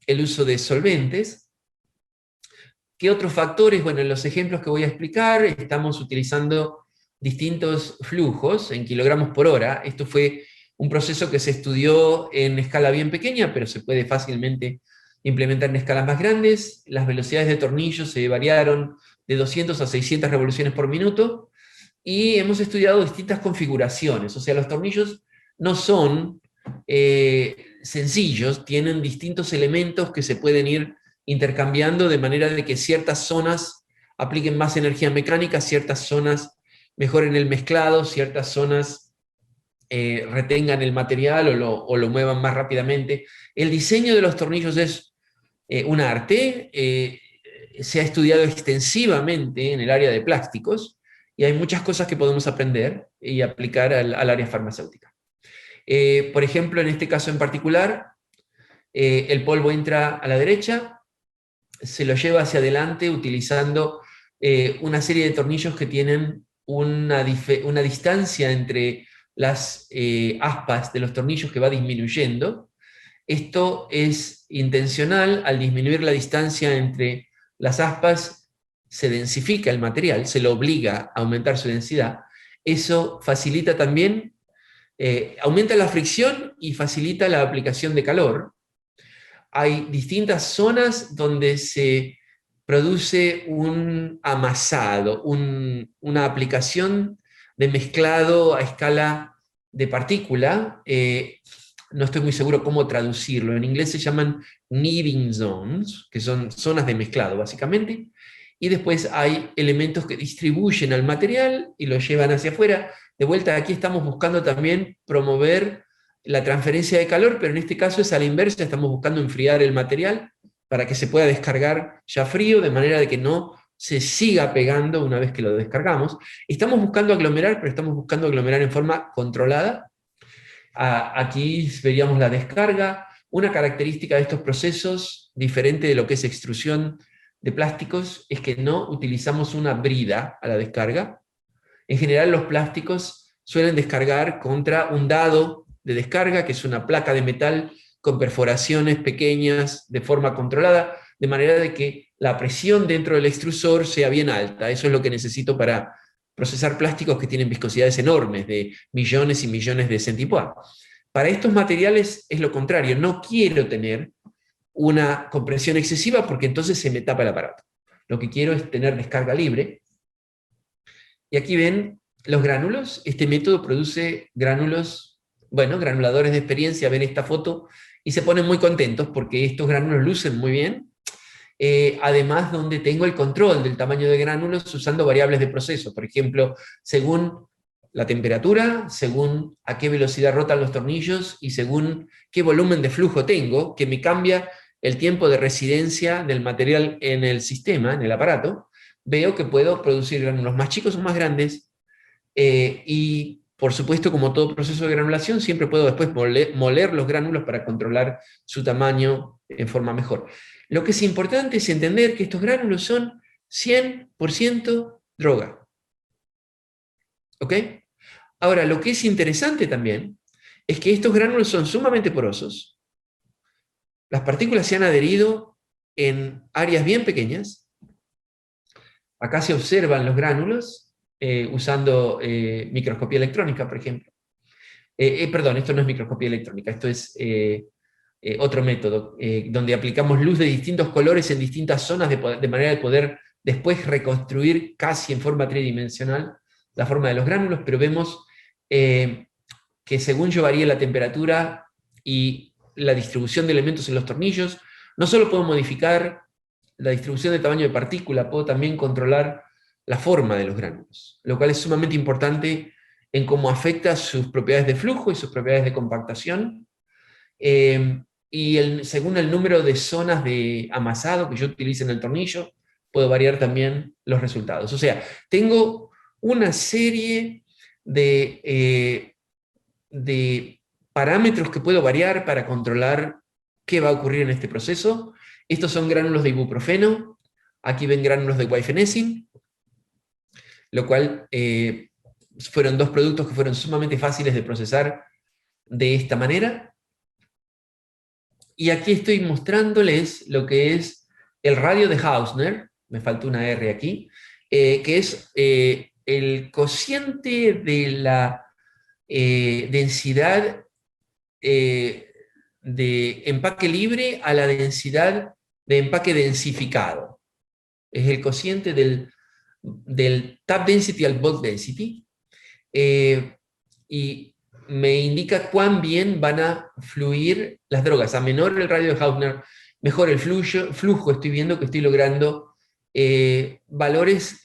el uso de solventes. ¿Qué otros factores? Bueno, en los ejemplos que voy a explicar estamos utilizando distintos flujos en kilogramos por hora. Esto fue un proceso que se estudió en escala bien pequeña, pero se puede fácilmente implementar en escalas más grandes. Las velocidades de tornillos se variaron de 200 a 600 revoluciones por minuto, y hemos estudiado distintas configuraciones. O sea, los tornillos no son sencillos, tienen distintos elementos que se pueden ir intercambiando de manera de que ciertas zonas apliquen más energía mecánica, ciertas zonas mejoren el mezclado, ciertas zonas retengan el material o lo muevan más rápidamente. El diseño de los tornillos es un arte, se ha estudiado extensivamente en el área de plásticos, y hay muchas cosas que podemos aprender y aplicar al área farmacéutica. Por ejemplo, en este caso en particular, el polvo entra a la derecha, se lo lleva hacia adelante utilizando una serie de tornillos que tienen una distancia entre las aspas de los tornillos que va disminuyendo. Esto es intencional. Al disminuir la distancia entre las aspas, se densifica el material, se lo obliga a aumentar su densidad. Eso facilita también, aumenta la fricción y facilita la aplicación de calor. Hay distintas zonas donde se produce un amasado, una aplicación de mezclado a escala de partícula. No estoy muy seguro cómo traducirlo. En inglés se llaman kneading zones, que son zonas de mezclado básicamente, y después hay elementos que distribuyen al material y lo llevan hacia afuera. De vuelta, aquí estamos buscando también promover la transferencia de calor, pero en este caso es a la inversa, estamos buscando enfriar el material para que se pueda descargar ya frío, de manera de que no se siga pegando una vez que lo descargamos. Estamos buscando aglomerar, pero estamos buscando aglomerar en forma controlada. Aquí veríamos la descarga. Una característica de estos procesos, diferente de lo que es extrusión de plásticos, es que no utilizamos una brida a la descarga. En general, los plásticos suelen descargar contra un dado de descarga, que es una placa de metal con perforaciones pequeñas de forma controlada, de manera de que la presión dentro del extrusor sea bien alta. Eso es lo que necesito para procesar plásticos que tienen viscosidades enormes, de millones y millones de centipoa. Para estos materiales es lo contrario, no quiero tener una compresión excesiva porque entonces se me tapa el aparato. Lo que quiero es tener descarga libre. Y aquí ven los gránulos. Este método produce gránulos, bueno, granuladores de experiencia ven esta foto y se ponen muy contentos porque estos gránulos lucen muy bien. Además, donde tengo el control del tamaño de gránulos usando variables de proceso, por ejemplo, según la temperatura, según a qué velocidad rotan los tornillos y según qué volumen de flujo tengo, que me cambia el tiempo de residencia del material en el sistema, en el aparato. Veo que puedo producir gránulos más chicos o más grandes, y por supuesto, como todo proceso de granulación, siempre puedo después moler los gránulos para controlar su tamaño en forma mejor. Lo que es importante es entender que estos gránulos son 100% droga. ¿Ok? Ahora, lo que es interesante también es que estos gránulos son sumamente porosos. Las partículas se han adherido en áreas bien pequeñas. Acá se observan los gránulos usando microscopía electrónica, por ejemplo. Perdón, esto no es microscopía electrónica, esto es otro método, donde aplicamos luz de distintos colores en distintas zonas de manera de poder después reconstruir casi en forma tridimensional la forma de los gránulos, pero vemos que según yo varíe la temperatura y la distribución de elementos en los tornillos, no solo puedo modificar la distribución de tamaño de partícula, puedo también controlar la forma de los gránulos, lo cual es sumamente importante en cómo afecta sus propiedades de flujo y sus propiedades de compactación, y según el número de zonas de amasado que yo utilice en el tornillo, puedo variar también los resultados. O sea, tengo una serie de parámetros que puedo variar para controlar qué va a ocurrir en este proceso. Estos son gránulos de ibuprofeno, aquí ven gránulos de guaifenesin, lo cual fueron dos productos que fueron sumamente fáciles de procesar de esta manera. Y aquí estoy mostrándoles lo que es el radio de Hausner, me faltó una R aquí, que es el cociente de la densidad de empaque libre a la densidad de empaque densificado. Es el cociente del tap density al bulk density, y me indica cuán bien van a fluir las drogas. A menor el radio de Hausner, mejor el flujo. Estoy viendo que estoy logrando valores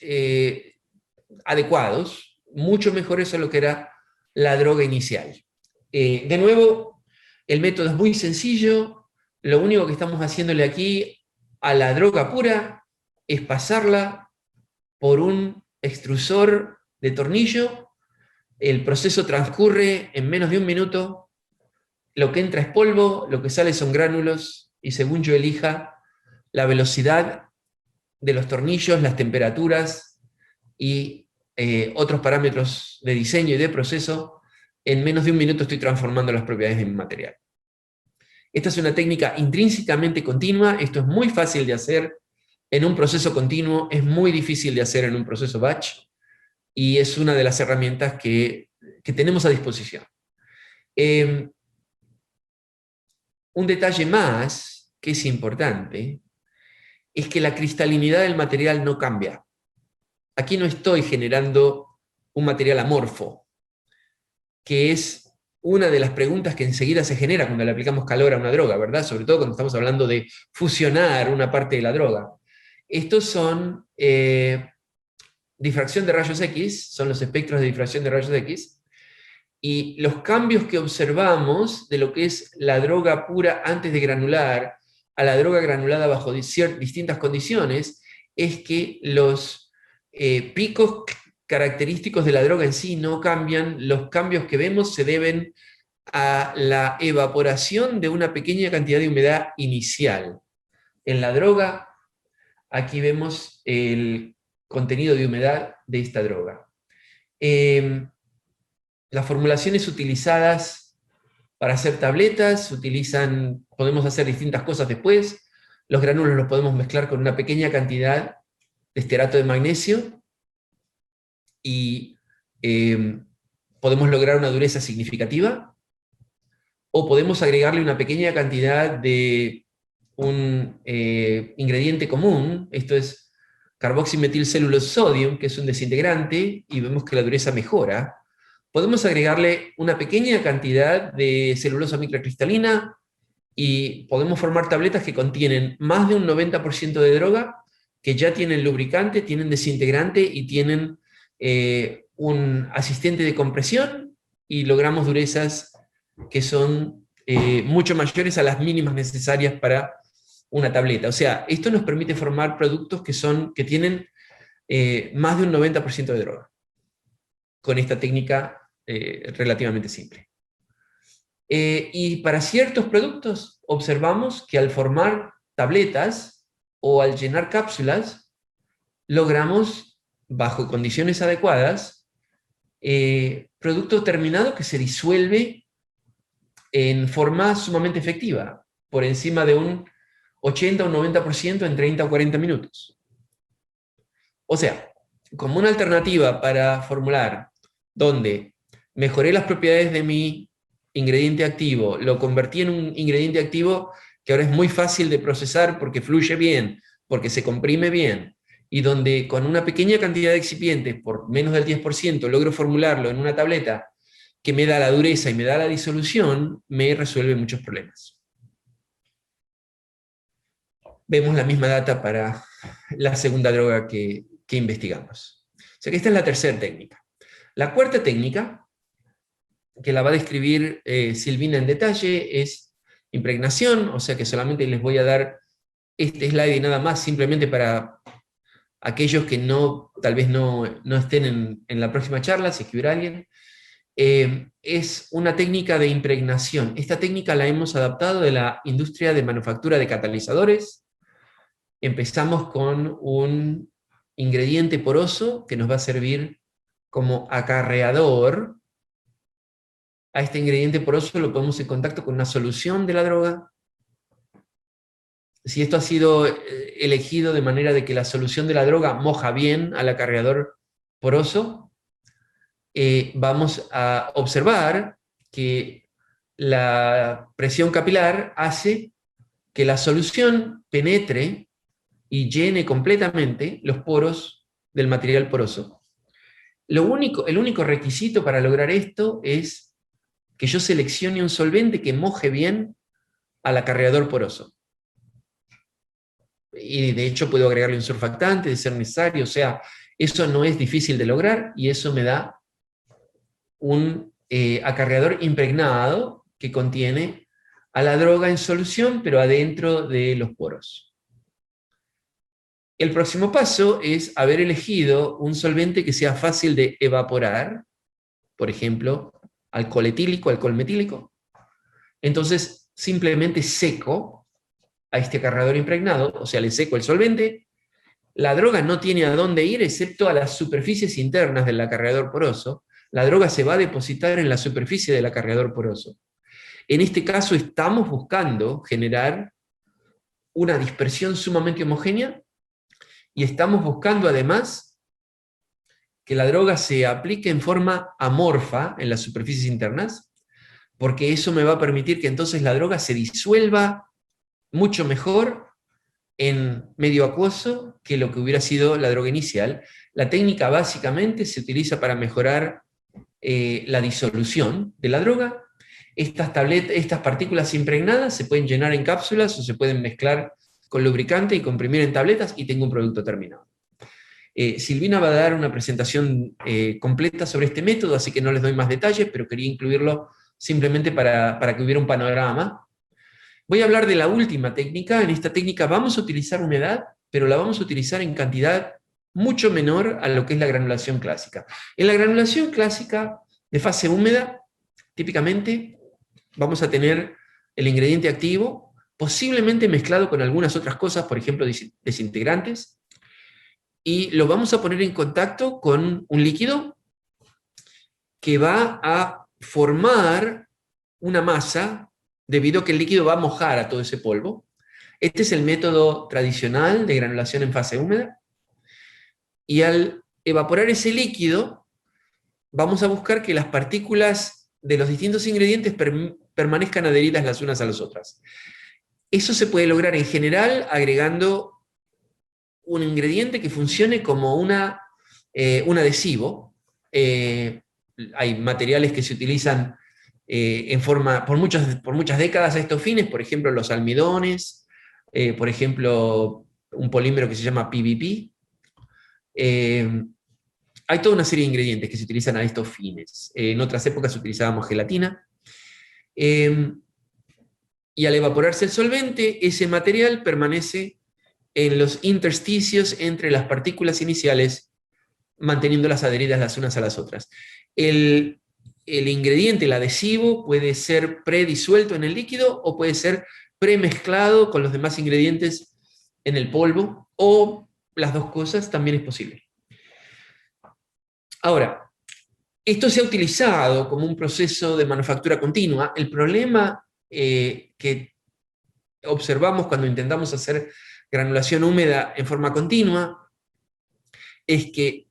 adecuados, mucho mejores a lo que era la droga inicial. De nuevo, el método es muy sencillo. Lo único que estamos haciéndole aquí a la droga pura es pasarla por un extrusor de tornillo. El proceso transcurre en menos de un minuto. Lo que entra es polvo, lo que sale son gránulos, y según yo elija la velocidad de los tornillos, las temperaturas y otros parámetros de diseño y de proceso, en menos de un minuto estoy transformando las propiedades de mi material. Esta es una técnica intrínsecamente continua. Esto es muy fácil de hacer en un proceso continuo, es muy difícil de hacer en un proceso batch, y es una de las herramientas que tenemos a disposición. Un detalle más que es importante es que la cristalinidad del material no cambia. Aquí no estoy generando un material amorfo, que es una de las preguntas que enseguida se genera cuando le aplicamos calor a una droga, ¿verdad? Sobre todo cuando estamos hablando de fusionar una parte de la droga. Estos son difracción de rayos X, son los espectros de difracción de rayos X, y los cambios que observamos de lo que es la droga pura antes de granular a la droga granulada bajo distintas condiciones, es que los picos característicos de la droga en sí no cambian. Los cambios que vemos se deben a la evaporación de una pequeña cantidad de humedad inicial. En la droga, aquí vemos el contenido de humedad de esta droga. Las formulaciones utilizadas para hacer tabletas podemos hacer distintas cosas después. Los gránulos los podemos mezclar con una pequeña cantidad de estearato de magnesio y podemos lograr una dureza significativa, o podemos agregarle una pequeña cantidad de un ingrediente común. Esto es carboximetilcelulosodium, que es un desintegrante, y vemos que la dureza mejora. Podemos agregarle una pequeña cantidad de celulosa microcristalina y podemos formar tabletas que contienen más de un 90% de droga, que ya tienen lubricante, tienen desintegrante y tienen un asistente de compresión, y logramos durezas que son mucho mayores a las mínimas necesarias para una tableta. O sea, esto nos permite formar productos que tienen más de un 90% de droga, con esta técnica relativamente simple. Y para ciertos productos observamos que al formar tabletas o al llenar cápsulas, logramos, bajo condiciones adecuadas, producto terminado que se disuelve en forma sumamente efectiva, por encima de un 80 o 90% en 30 o 40 minutos. O sea, como una alternativa para formular donde mejoré las propiedades de mi ingrediente activo, lo convertí en un ingrediente activo que ahora es muy fácil de procesar porque fluye bien, porque se comprime bien, y donde con una pequeña cantidad de excipientes, por menos del 10%, logro formularlo en una tableta que me da la dureza y me da la disolución, me resuelve muchos problemas. Vemos la misma data para la segunda droga que investigamos. O sea que esta es la tercera técnica. La cuarta técnica, que la va a describir Silvina en detalle, es impregnación. O sea que solamente les voy a dar este slide y nada más, simplemente para aquellos que tal vez no estén en la próxima charla, si es que hubiera alguien. Es una técnica de impregnación. Esta técnica la hemos adaptado de la industria de manufactura de catalizadores. Empezamos con un ingrediente poroso que nos va a servir como acarreador. A este ingrediente poroso lo ponemos en contacto con una solución de la droga. Si esto ha sido elegido de manera de que la solución de la droga moja bien al acarreador poroso, vamos a observar que la presión capilar hace que la solución penetre y llene completamente los poros del material poroso. El único requisito para lograr esto es que yo seleccione un solvente que moje bien al acarreador poroso. Y de hecho puedo agregarle un surfactante de ser necesario, o sea, eso no es difícil de lograr y eso me da un acarreador impregnado que contiene a la droga en solución, pero adentro de los poros. El próximo paso es haber elegido un solvente que sea fácil de evaporar, por ejemplo, alcohol etílico, alcohol metílico. Entonces, simplemente seco a este acarreador impregnado, o sea, le seco el solvente. La droga no tiene a dónde ir excepto a las superficies internas del acarreador poroso. La droga se va a depositar en la superficie del acarreador poroso. En este caso estamos buscando generar una dispersión sumamente homogénea y estamos buscando además que la droga se aplique en forma amorfa en las superficies internas, porque eso me va a permitir que entonces la droga se disuelva mucho mejor en medio acuoso que lo que hubiera sido la droga inicial. La técnica básicamente se utiliza para mejorar la disolución de la droga. Estas partículas impregnadas se pueden llenar en cápsulas o se pueden mezclar con lubricante y comprimir en tabletas y tengo un producto terminado. Silvina va a dar una presentación completa sobre este método, así que no les doy más detalles, pero quería incluirlo simplemente para que hubiera un panorama. Voy a hablar de la última técnica. En esta técnica vamos a utilizar humedad, pero la vamos a utilizar en cantidad mucho menor a lo que es la granulación clásica. En la granulación clásica de fase húmeda, típicamente vamos a tener el ingrediente activo, posiblemente mezclado con algunas otras cosas, por ejemplo, desintegrantes, y lo vamos a poner en contacto con un líquido que va a formar una masa debido a que el líquido va a mojar a todo ese polvo. Este es el método tradicional de granulación en fase húmeda. Y al evaporar ese líquido, vamos a buscar que las partículas de los distintos ingredientes permanezcan adheridas las unas a las otras. Eso se puede lograr en general agregando un ingrediente que funcione como un adhesivo. Hay materiales que se utilizan por muchas décadas a estos fines, por ejemplo los almidones, por ejemplo un polímero que se llama PVP. Hay toda una serie de ingredientes que se utilizan a estos fines. En otras épocas utilizábamos gelatina. Y al evaporarse el solvente, ese material permanece en los intersticios entre las partículas iniciales, manteniéndolas adheridas las unas a las otras. El ingrediente, el adhesivo, puede ser predisuelto en el líquido o puede ser premezclado con los demás ingredientes en el polvo, o las dos cosas también es posible. Ahora, esto se ha utilizado como un proceso de manufactura continua. El problema que observamos cuando intentamos hacer granulación húmeda en forma continua es que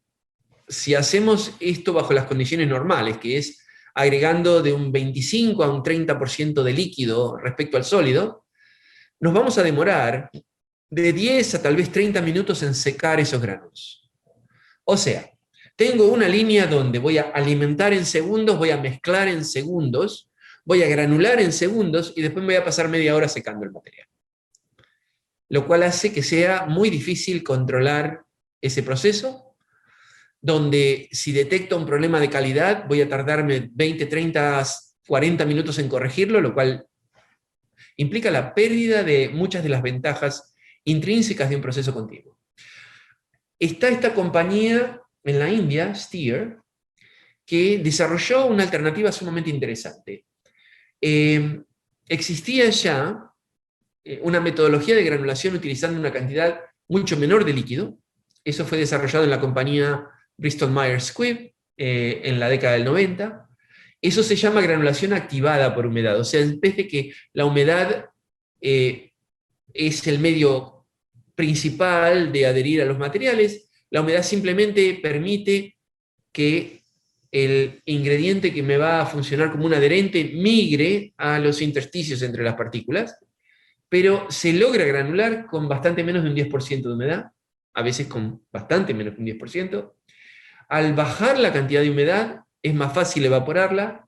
si hacemos esto bajo las condiciones normales, que es agregando de un 25 a un 30% de líquido respecto al sólido, nos vamos a demorar de 10 a tal vez 30 minutos en secar esos granos. O sea, tengo una línea donde voy a alimentar en segundos, voy a mezclar en segundos, voy a granular en segundos y después me voy a pasar media hora secando el material. Lo cual hace que sea muy difícil controlar ese proceso, donde si detecto un problema de calidad voy a tardarme 20, 30, 40 minutos en corregirlo, lo cual implica la pérdida de muchas de las ventajas intrínsecas de un proceso continuo. Está esta compañía en la India, Steer, que desarrolló una alternativa sumamente interesante. Existía ya una metodología de granulación utilizando una cantidad mucho menor de líquido. Eso fue desarrollado en la compañía Bristol Myers Squibb en la década del 90. Eso se llama granulación activada por humedad. O sea, en vez de que la humedad es el medio principal de adherir a los materiales, la humedad simplemente permite que el ingrediente que me va a funcionar como un adherente migre a los intersticios entre las partículas, pero se logra granular con bastante menos de un 10% de humedad, a veces con bastante menos de un 10%. Al bajar la cantidad de humedad, es más fácil evaporarla.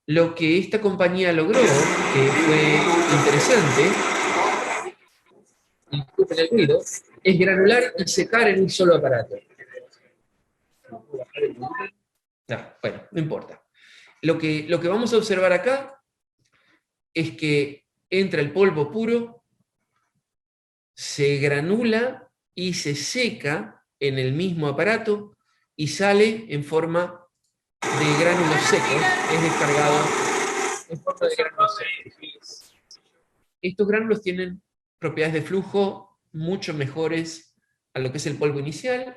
Lo que esta compañía logró, que fue interesante, disculpen el ruido, es granular y secar en un solo aparato. Bueno, no importa. Lo que vamos a observar acá es que entra el polvo puro, se granula y se seca en el mismo aparato y sale en forma de gránulos secos, es descargado en forma de gránulos secos. Estos gránulos tienen propiedades de flujo mucho mejores a lo que es el polvo inicial.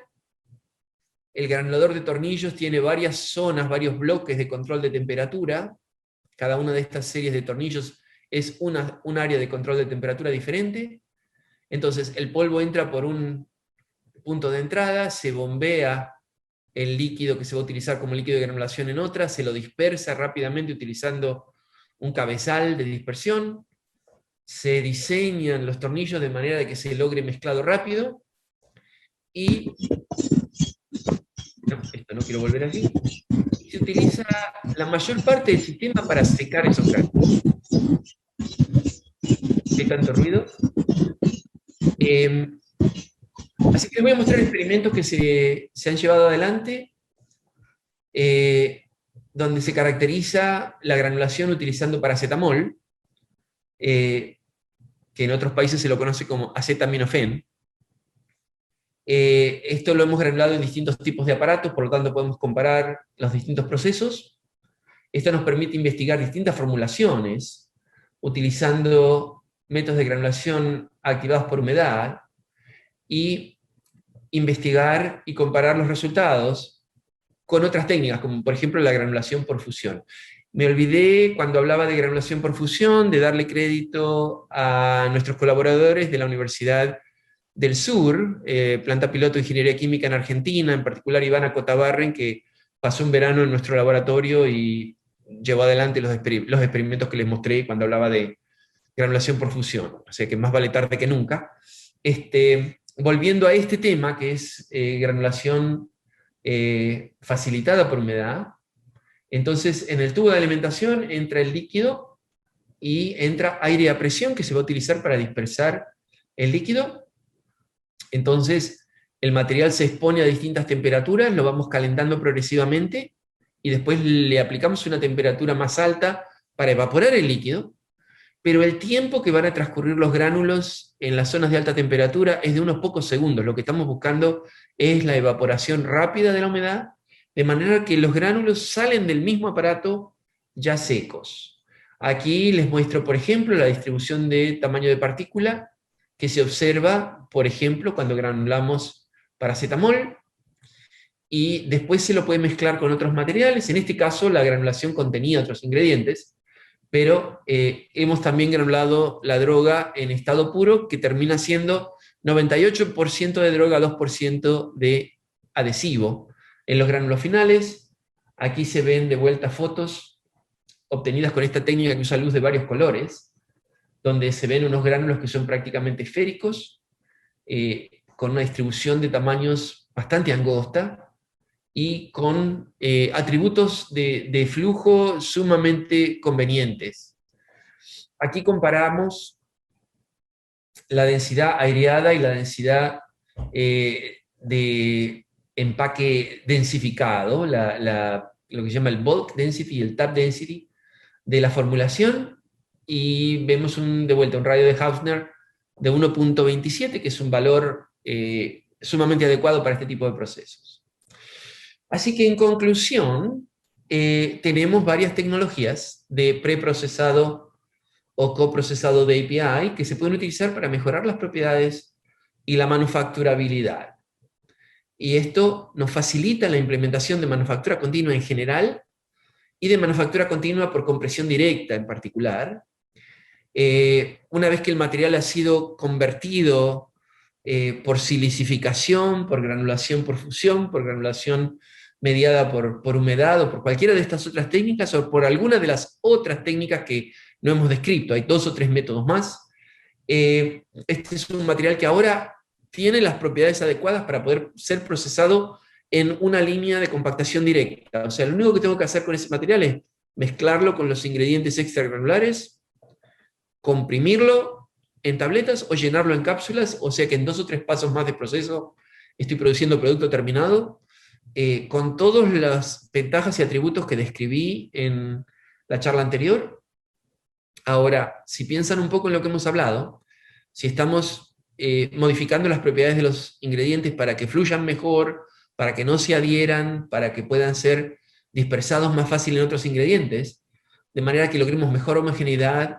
El granulador de tornillos tiene varias zonas, varios bloques de control de temperatura. Cada una de estas series de tornillos es un área de control de temperatura diferente. Entonces el polvo entra por un punto de entrada, se bombea el líquido que se va a utilizar como líquido de granulación en otra, se lo dispersa rápidamente utilizando un cabezal de dispersión, se diseñan los tornillos de manera de que se logre mezclado rápido, y no, esto no quiero volver aquí, se utiliza la mayor parte del sistema para secar esos gránulos. ¿Qué tanto ruido? Así que les voy a mostrar experimentos que se han llevado adelante, donde se caracteriza la granulación utilizando paracetamol, que en otros países se lo conoce como acetaminofén. Esto lo hemos granulado en distintos tipos de aparatos, por lo tanto podemos comparar los distintos procesos. Esto nos permite investigar distintas formulaciones, utilizando métodos de granulación activados por humedad, y investigar y comparar los resultados con otras técnicas, como por ejemplo la granulación por fusión. Me olvidé, cuando hablaba de granulación por fusión, de darle crédito a nuestros colaboradores de la Universidad del Sur, planta piloto de ingeniería química en Argentina, en particular Ivana Cotabarren, que pasó un verano en nuestro laboratorio y llevó adelante los experimentos que les mostré cuando hablaba de granulación por fusión. O sea que más vale tarde que nunca. Volviendo a este tema, que es granulación facilitada por humedad, entonces en el tubo de alimentación entra el líquido y entra aire a presión que se va a utilizar para dispersar el líquido. Entonces el material se expone a distintas temperaturas, lo vamos calentando progresivamente y después le aplicamos una temperatura más alta para evaporar el líquido, pero el tiempo que van a transcurrir los gránulos en las zonas de alta temperatura es de unos pocos segundos. Lo que estamos buscando es la evaporación rápida de la humedad, de manera que los gránulos salen del mismo aparato ya secos. Aquí les muestro, por ejemplo, la distribución de tamaño de partícula que se observa, por ejemplo, cuando granulamos paracetamol, y después se lo puede mezclar con otros materiales. En este caso, la granulación contenía otros ingredientes, pero hemos también granulado la droga en estado puro, que termina siendo 98% de droga, 2% de adhesivo. En los gránulos finales, aquí se ven de vuelta fotos obtenidas con esta técnica que usa luz de varios colores, donde se ven unos gránulos que son prácticamente esféricos, con una distribución de tamaños bastante angosta, y con atributos de flujo sumamente convenientes. Aquí comparamos la densidad aireada y la densidad de empaque densificado, lo que se llama el bulk density y el tap density de la formulación, y vemos de vuelta un radio de Hausner de 1.27, que es un valor sumamente adecuado para este tipo de procesos. Así que en conclusión, tenemos varias tecnologías de preprocesado o coprocesado de API que se pueden utilizar para mejorar las propiedades y la manufacturabilidad. Y esto nos facilita la implementación de manufactura continua en general y de manufactura continua por compresión directa en particular. Una vez que el material ha sido convertido por silicificación, por granulación por fusión, por granulación mediada por humedad o por cualquiera de estas otras técnicas o por alguna de las otras técnicas que no hemos descrito. Hay 2 o 3 métodos más. Este es un material que ahora tiene las propiedades adecuadas para poder ser procesado en una línea de compactación directa. O sea, lo único que tengo que hacer con ese material es mezclarlo con los ingredientes extragranulares, comprimirlo en tabletas o llenarlo en cápsulas, o sea que en 2 o 3 pasos más de proceso estoy produciendo producto terminado, con todas las ventajas y atributos que describí en la charla anterior. Ahora, si piensan un poco en lo que hemos hablado, si estamos modificando las propiedades de los ingredientes para que fluyan mejor, para que no se adhieran, para que puedan ser dispersados más fácil en otros ingredientes, de manera que logremos mejor homogeneidad,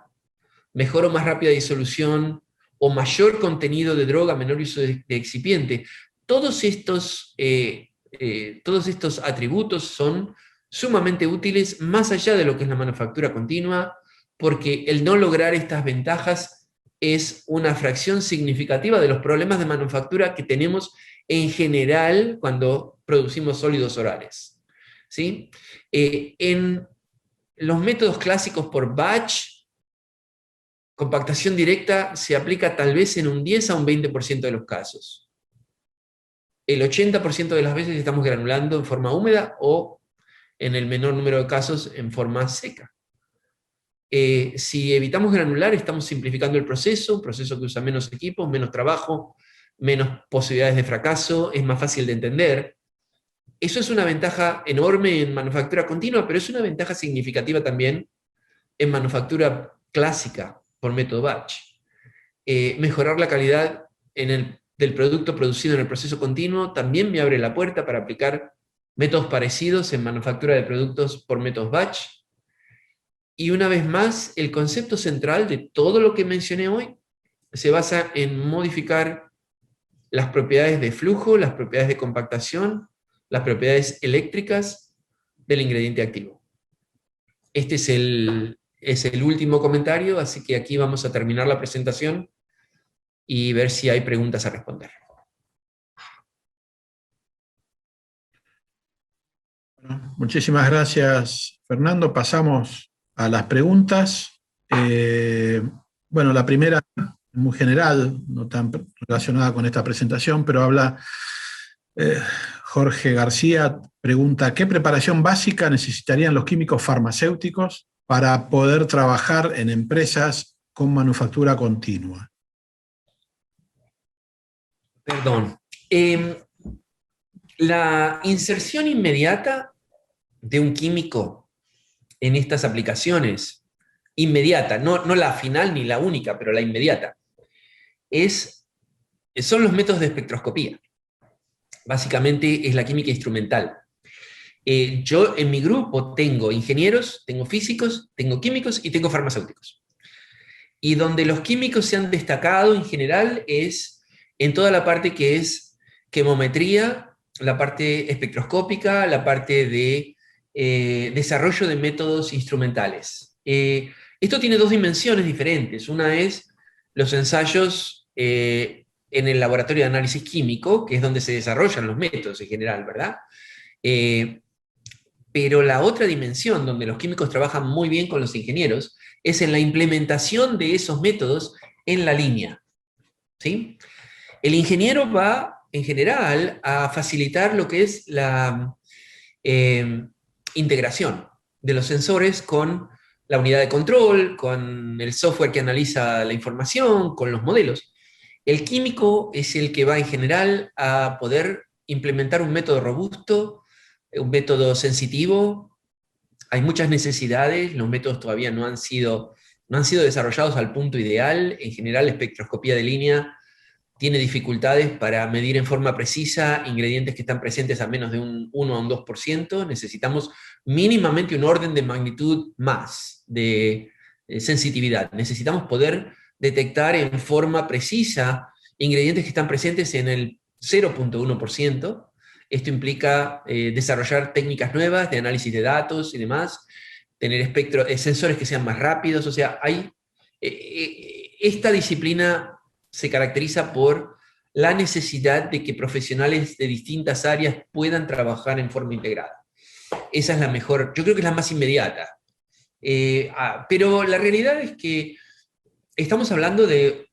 mejor o más rápida disolución, o mayor contenido de droga, menor uso de excipiente. Todos estos atributos son sumamente útiles más allá de lo que es la manufactura continua, porque el no lograr estas ventajas es una fracción significativa de los problemas de manufactura que tenemos en general cuando producimos sólidos orales. ¿Sí? En los métodos clásicos por batch, compactación directa se aplica tal vez en un 10 a un 20% de los casos. El 80% de las veces estamos granulando en forma húmeda o, en el menor número de casos, en forma seca. Si evitamos granular, estamos simplificando el proceso, un proceso que usa menos equipos, menos trabajo, menos posibilidades de fracaso, es más fácil de entender. Eso es una ventaja enorme en manufactura continua, pero es una ventaja significativa también en manufactura clásica por método batch. Mejorar la calidad del producto producido en el proceso continuo también me abre la puerta para aplicar métodos parecidos en manufactura de productos por métodos batch. Y una vez más, el concepto central de todo lo que mencioné hoy se basa en modificar las propiedades de flujo, las propiedades de compactación, las propiedades eléctricas del ingrediente activo. Este es el último comentario, así que aquí vamos a terminar la presentación y ver si hay preguntas a responder. Bueno, muchísimas gracias, Fernando. Pasamos a las preguntas. Bueno, la primera, muy general, no tan relacionada con esta presentación, pero habla Jorge García, pregunta: ¿qué preparación básica necesitarían los químicos farmacéuticos para poder trabajar en empresas con manufactura continua? Perdón. La inserción inmediata de un químico en estas aplicaciones, inmediata, no la final ni la única, pero la inmediata, son los métodos de espectroscopía. Básicamente es la química instrumental. Yo en mi grupo tengo ingenieros, tengo físicos, tengo químicos y tengo farmacéuticos. Y donde los químicos se han destacado en general es en toda la parte que es quemometría, la parte espectroscópica, la parte de desarrollo de métodos instrumentales. Esto tiene 2 dimensiones diferentes. Una es los ensayos en el laboratorio de análisis químico, que es donde se desarrollan los métodos en general, ¿verdad? Pero la otra dimensión, donde los químicos trabajan muy bien con los ingenieros, es en la implementación de esos métodos en la línea. ¿Sí? El ingeniero va, en general, a facilitar lo que es la integración de los sensores con la unidad de control, con el software que analiza la información, con los modelos. El químico es el que va, en general, a poder implementar un método robusto, un método sensitivo. Hay muchas necesidades, los métodos todavía no han sido desarrollados al punto ideal. En general, la espectroscopía de línea tiene dificultades para medir en forma precisa ingredientes que están presentes a menos de un 1 a un 2%. Necesitamos mínimamente un orden de magnitud más de sensitividad. Necesitamos poder detectar en forma precisa ingredientes que están presentes en el 0.1%. Esto implica desarrollar técnicas nuevas de análisis de datos y demás, tener sensores que sean más rápidos. O sea, esta disciplina se caracteriza por la necesidad de que profesionales de distintas áreas puedan trabajar en forma integrada. Esa es la mejor, yo creo que es la más inmediata. Pero la realidad es que estamos hablando de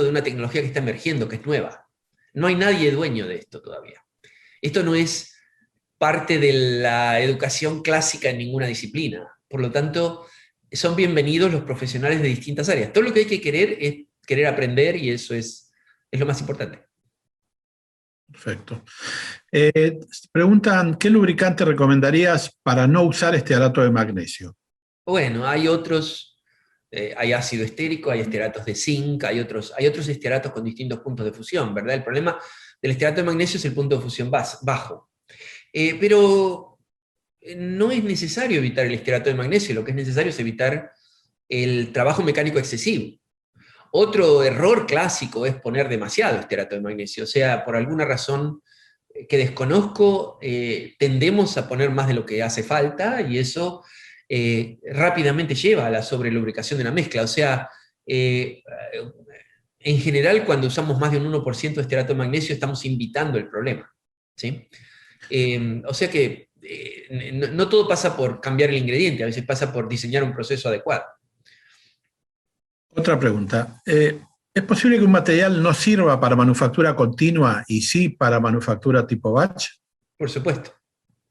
una tecnología que está emergiendo, que es nueva. No hay nadie dueño de esto todavía. Esto no es parte de la educación clásica en ninguna disciplina. Por lo tanto, son bienvenidos los profesionales de distintas áreas. Todo lo que hay que querer es querer aprender y eso es lo más importante. Perfecto. Preguntan, ¿qué lubricante recomendarías para no usar estearato de magnesio? Bueno, hay otros, hay ácido estérico, hay estearatos de zinc, hay otros estearatos con distintos puntos de fusión, ¿verdad? El problema del estearato de magnesio es el punto de fusión bajo. Pero no es necesario evitar el estearato de magnesio, lo que es necesario es evitar el trabajo mecánico excesivo. Otro error clásico es poner demasiado estearato de magnesio, o sea, por alguna razón que desconozco, tendemos a poner más de lo que hace falta y eso rápidamente lleva a la sobrelubricación de una mezcla. O sea, en general, cuando usamos más de un 1% de estearato de magnesio, estamos invitando el problema, ¿sí? O sea que no todo pasa por cambiar el ingrediente, a veces pasa por diseñar un proceso adecuado. Otra pregunta. ¿Es posible que un material no sirva para manufactura continua y sí para manufactura tipo batch? Por supuesto,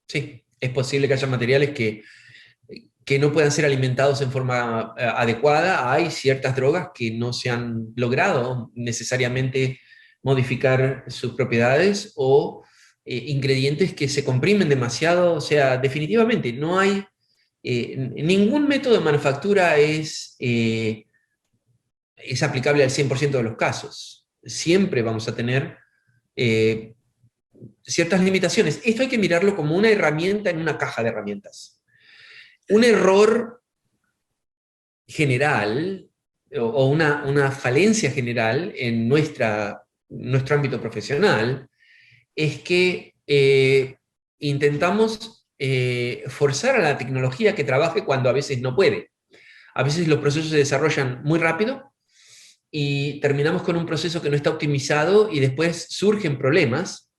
sí. Es posible que haya materiales que no puedan ser alimentados en forma adecuada. Hay ciertas drogas que no se han logrado necesariamente modificar sus propiedades o ingredientes que se comprimen demasiado. O sea, definitivamente no hay ningún método de manufactura es aplicable al 100% de los casos. Siempre vamos a tener eh, ciertas limitaciones. Esto hay que mirarlo como una herramienta en una caja de herramientas. Un error general o una falencia general en nuestro ámbito profesional es que intentamos forzar a la tecnología que trabaje cuando a veces no puede. A veces los procesos se desarrollan muy rápido y terminamos con un proceso que no está optimizado y después surgen problemas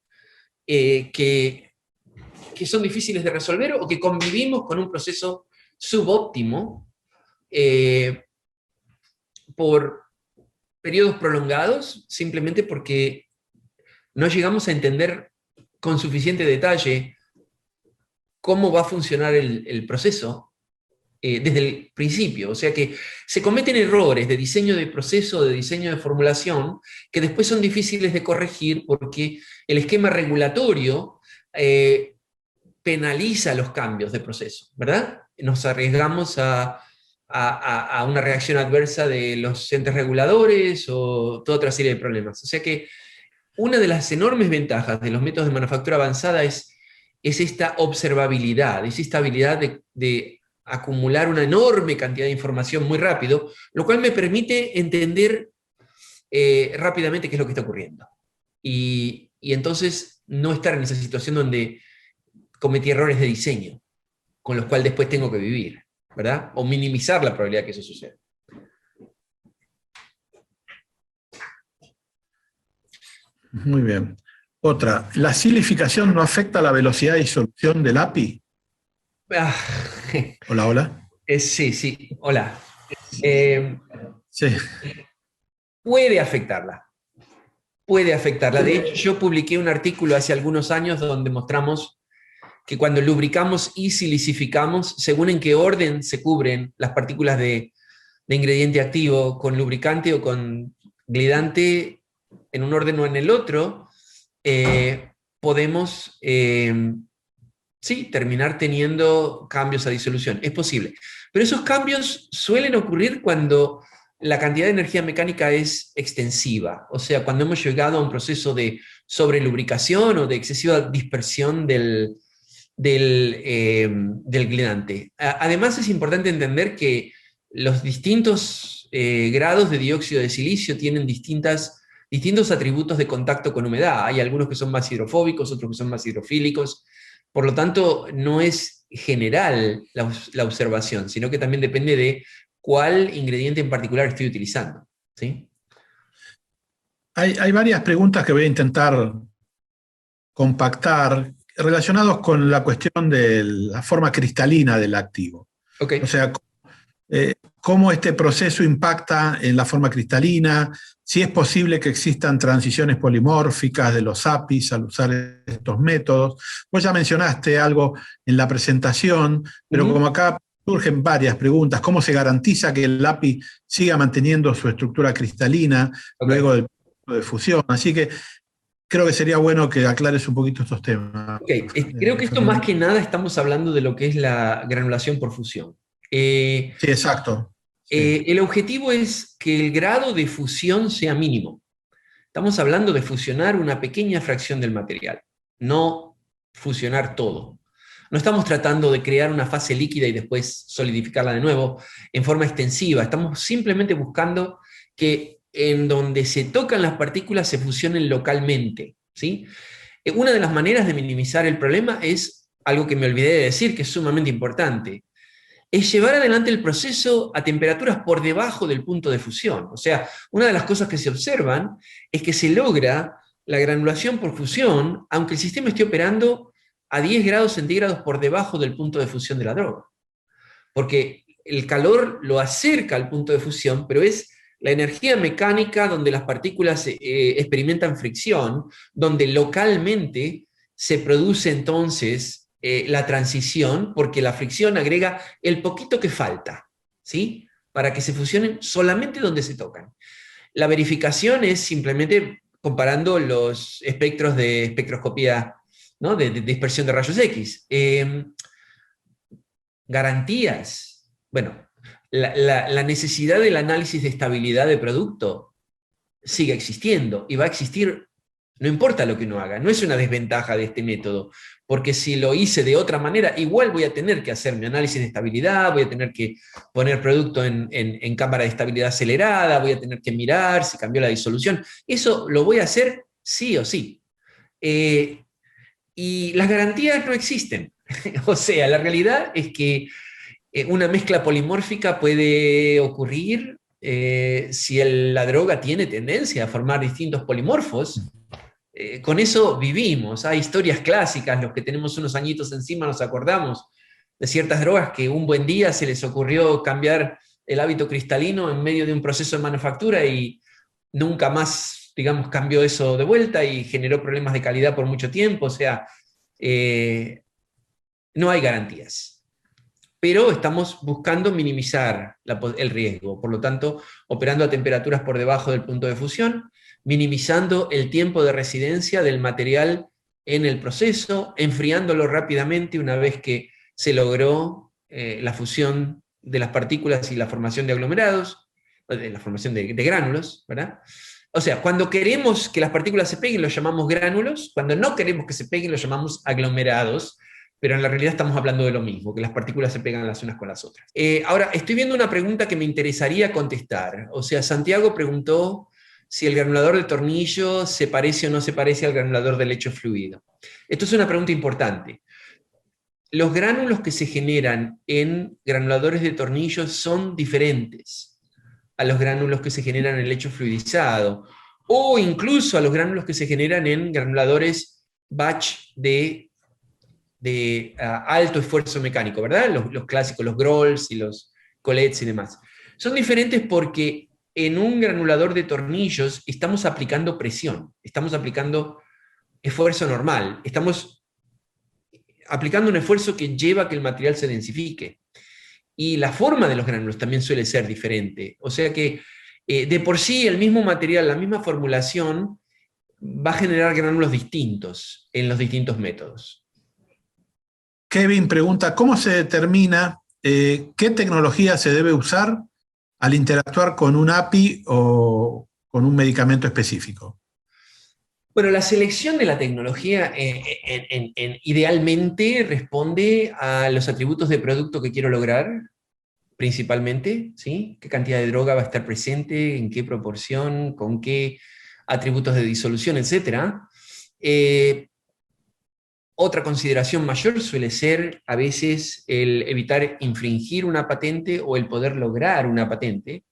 que son difíciles de resolver o que convivimos con un proceso subóptimo por periodos prolongados, simplemente porque no llegamos a entender con suficiente detalle cómo va a funcionar el proceso desde el principio. O sea que se cometen errores de diseño de proceso, de diseño de formulación, que después son difíciles de corregir porque el esquema regulatorio penaliza los cambios de proceso, ¿verdad? Nos arriesgamos a una reacción adversa de los entes reguladores o toda otra serie de problemas. O sea que una de las enormes ventajas de los métodos de manufactura avanzada es esta observabilidad, es esta habilidad de acumular una enorme cantidad de información muy rápido, lo cual me permite entender rápidamente qué es lo que está ocurriendo. Y entonces no estar en esa situación donde cometí errores de diseño, con los cuales después tengo que vivir, ¿verdad? O minimizar la probabilidad de que eso suceda. Muy bien. Otra, ¿la silificación no afecta la velocidad de disolución del API? Ah, Hola, hola. sí, hola. Sí. Puede afectarla. Puede afectarla. De hecho, yo publiqué un artículo hace algunos años donde mostramos que cuando lubricamos y silicificamos, según en qué orden se cubren las partículas de ingrediente activo, con lubricante o con glidante, en un orden o en el otro, podemos sí, terminar teniendo cambios a disolución. Es posible. Pero esos cambios suelen ocurrir cuando la cantidad de energía mecánica es extensiva, o sea, cuando hemos llegado a un proceso de sobrelubricación o de excesiva dispersión del glidante. Además, es importante entender que los distintos grados de dióxido de silicio tienen distintos atributos de contacto con humedad. Hay algunos que son más hidrofóbicos, otros que son más hidrofílicos. Por lo tanto, no es general la observación, sino que también depende de cuál ingrediente en particular estoy utilizando, ¿sí? Hay varias preguntas que voy a intentar compactar relacionados con la cuestión de la forma cristalina del activo. Ok. O sea, cómo este proceso impacta en la forma cristalina, si es posible que existan transiciones polimórficas de los APIs al usar estos métodos. Vos ya mencionaste algo en la presentación, pero Ujú. como acá surgen varias preguntas, ¿cómo se garantiza que el API siga manteniendo su estructura cristalina Ok. luego del proceso de fusión? Así que creo que sería bueno que aclares un poquito estos temas, Ok, creo que esto más Fernando. que nada estamos hablando de lo que es la granulación por fusión. Eh, Sí, exacto. Sí. el objetivo es que el grado de fusión sea mínimo. Estamos hablando de fusionar una pequeña fracción del material, no fusionar todo. No estamos tratando de crear una fase líquida y después solidificarla de nuevo en forma extensiva. Estamos simplemente buscando que en donde se tocan las partículas se fusionen localmente, ¿sí? Una de las maneras de minimizar el problema es algo que me olvidé de decir, que es sumamente importante, es llevar adelante el proceso a temperaturas por debajo del punto de fusión. O sea, una de las cosas que se observan es que se logra la granulación por fusión, aunque el sistema esté operando a 10 grados centígrados por debajo del punto de fusión de la droga. Porque el calor lo acerca al punto de fusión, pero es la energía mecánica donde las partículas experimentan fricción, donde localmente se produce entonces la transición, porque la fricción agrega el poquito que falta, ¿sí? Para que se fusionen solamente donde se tocan. La verificación es simplemente comparando los espectros de espectroscopía, ¿no? de dispersión de rayos X. Garantías. Bueno, la necesidad del análisis de estabilidad de producto sigue existiendo y va a existir, no importa lo que uno haga, no es una desventaja de este método, porque si lo hice de otra manera, igual voy a tener que hacer mi análisis de estabilidad, voy a tener que poner producto en cámara de estabilidad acelerada, voy a tener que mirar si cambió la disolución. Eso lo voy a hacer sí o sí. Y las garantías no existen. O sea, la realidad es que una mezcla polimórfica puede ocurrir si la droga tiene tendencia a formar distintos polimorfos. Con eso vivimos. Hay historias clásicas, los que tenemos unos añitos encima nos acordamos de ciertas drogas que un buen día se les ocurrió cambiar el hábito cristalino en medio de un proceso de manufactura y nunca más, digamos, cambió eso de vuelta y generó problemas de calidad por mucho tiempo. O sea, eh, no hay garantías, pero estamos buscando minimizar el riesgo, por lo tanto, operando a temperaturas por debajo del punto de fusión, minimizando el tiempo de residencia del material en el proceso, enfriándolo rápidamente una vez que se logró la fusión de las partículas y la formación de aglomerados, la formación de gránulos, ¿verdad? O sea, cuando queremos que las partículas se peguen, los llamamos gránulos, cuando no queremos que se peguen, los llamamos aglomerados, pero en la realidad estamos hablando de lo mismo, que las partículas se pegan las unas con las otras. Ahora, estoy viendo una pregunta que me interesaría contestar. O sea, Santiago preguntó si el granulador de tornillo se parece o no se parece al granulador de lecho fluido. Esto es una pregunta importante. Los gránulos que se generan en granuladores de tornillo son diferentes a los gránulos que se generan en el lecho fluidizado, o incluso a los gránulos que se generan en granuladores batch de alto esfuerzo mecánico, ¿verdad? Los clásicos, los Grolls y los Colets y demás. Son diferentes porque en un granulador de tornillos estamos aplicando presión, estamos aplicando esfuerzo normal, estamos aplicando un esfuerzo que lleva a que el material se densifique. Y la forma de los gránulos también suele ser diferente. O sea que de por sí el mismo material, la misma formulación, va a generar gránulos distintos en los distintos métodos. Kevin pregunta, ¿cómo se determina qué tecnología se debe usar al interactuar con un API o con un medicamento específico? Bueno, la selección de la tecnología idealmente responde a los atributos de producto que quiero lograr, principalmente, ¿sí? ¿Qué cantidad de droga va a estar presente, en qué proporción, con qué atributos de disolución, etcétera? Otra consideración mayor suele ser a veces el evitar infringir una patente o el poder lograr una patente.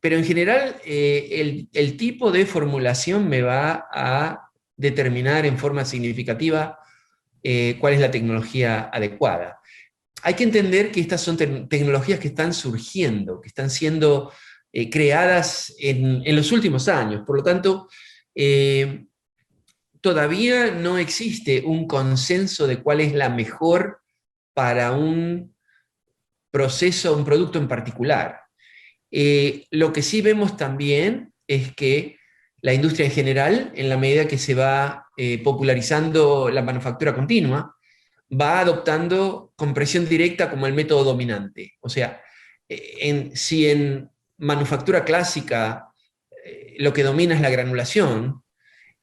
pero en general el tipo de formulación me va a determinar en forma significativa cuál es la tecnología adecuada. Hay que entender que estas son tecnologías que están surgiendo, que están siendo creadas en los últimos años. Por lo tanto, todavía no existe un consenso de cuál es la mejor para un proceso, un producto en particular. Lo que sí vemos también es que la industria en general, en la medida que se va popularizando la manufactura continua, va adoptando compresión directa como el método dominante. O sea, si en manufactura clásica lo que domina es la granulación,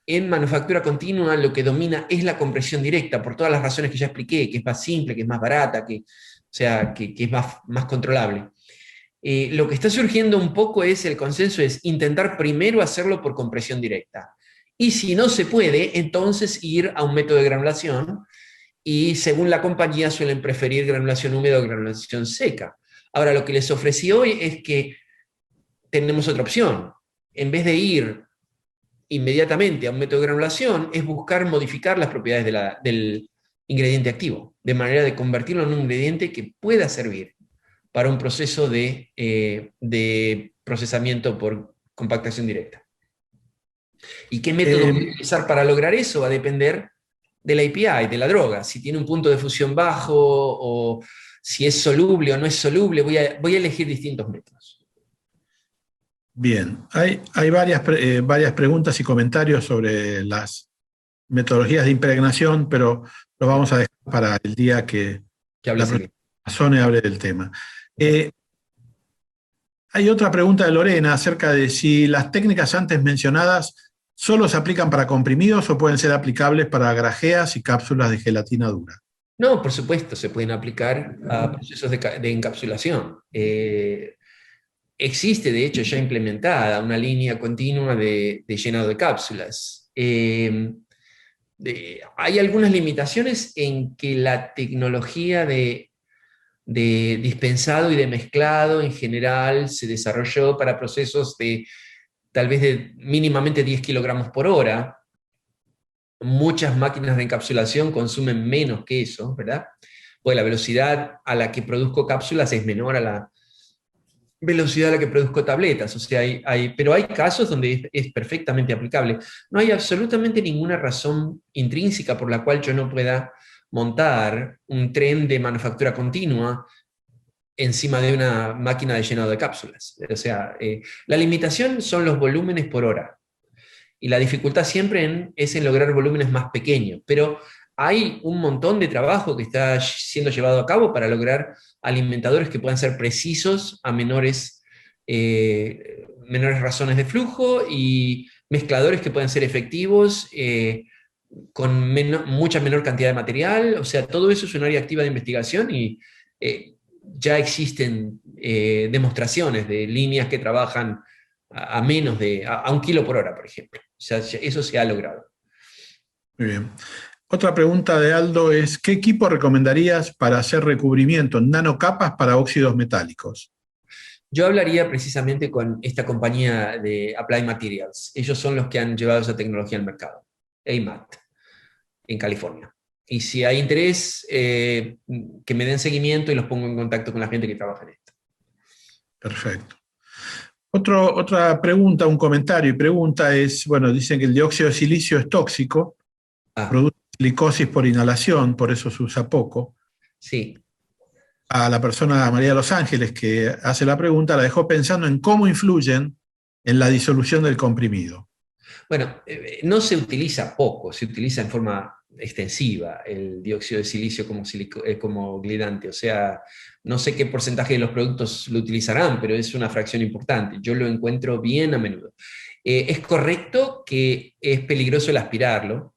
en manufactura continua lo que domina es la compresión directa, por todas las razones que ya expliqué, que es más simple, que es más barata, o sea, que es más controlable. Lo que está surgiendo un poco es el consenso, es intentar primero hacerlo por compresión directa. Y si no se puede, entonces ir a un método de granulación, y según la compañía suelen preferir granulación húmeda o granulación seca. Ahora, lo que les ofrecí hoy es que tenemos otra opción. En vez de ir inmediatamente a un método de granulación, es buscar modificar las propiedades del ingrediente activo, de manera de convertirlo en un ingrediente que pueda servir para un proceso de procesamiento por compactación directa. ¿Y qué método voy a utilizar para lograr eso? Va a depender de la API, de la droga. Si tiene un punto de fusión bajo, o si es soluble o no es soluble, voy a elegir distintos métodos. Bien, hay varias preguntas y comentarios sobre las metodologías de impregnación, pero lo vamos a dejar para el día que la persona hable del tema. Hay otra pregunta de Lorena acerca de si las técnicas antes mencionadas solo se aplican para comprimidos o pueden ser aplicables para grajeas y cápsulas de gelatina dura. No, por supuesto, se pueden aplicar a procesos de encapsulación. Existe, de hecho, ya implementada una línea continua de llenado de cápsulas. Hay algunas limitaciones en que la tecnología de dispensado y de mezclado en general se desarrolló para procesos de tal vez de mínimamente 10 kilogramos por hora. Muchas máquinas de encapsulación consumen menos que eso, ¿verdad? Pues la velocidad a la que produzco cápsulas es menor a la velocidad a la que produzco tabletas. O sea, pero hay casos donde es perfectamente aplicable. No hay absolutamente ninguna razón intrínseca por la cual yo no pueda montar un tren de manufactura continua encima de una máquina de llenado de cápsulas. O sea, la limitación son los volúmenes por hora. Y la dificultad siempre es en lograr volúmenes más pequeños. Pero hay un montón de trabajo que está siendo llevado a cabo para lograr alimentadores que puedan ser precisos a menores razones de flujo, y mezcladores que puedan ser efectivos con mucha menor cantidad de material. O sea, todo eso es un área activa de investigación, y ya existen demostraciones de líneas que trabajan a menos de a 1 kilo por hora, por ejemplo. O sea, eso se ha logrado. Muy bien. Otra pregunta de Aldo es, ¿qué equipo recomendarías para hacer recubrimiento en nanocapas para óxidos metálicos? Yo hablaría precisamente con esta compañía de Applied Materials. Ellos son los que han llevado esa tecnología al mercado, AMAT, en California. Y si hay interés, que me den seguimiento y los pongo en contacto con la gente que trabaja en esto. Perfecto. Otra pregunta, un comentario y pregunta es, bueno, dicen que el dióxido de silicio es tóxico, produce silicosis por inhalación, por eso se usa poco. Sí. A la persona, María de los Ángeles, que hace la pregunta, la dejó pensando en cómo influyen en la disolución del comprimido. Bueno, no se utiliza poco, se utiliza en forma extensiva el dióxido de silicio como glidante. O sea, no sé qué porcentaje de los productos lo utilizarán, pero es una fracción importante. Yo lo encuentro bien a menudo. Es correcto que es peligroso el aspirarlo.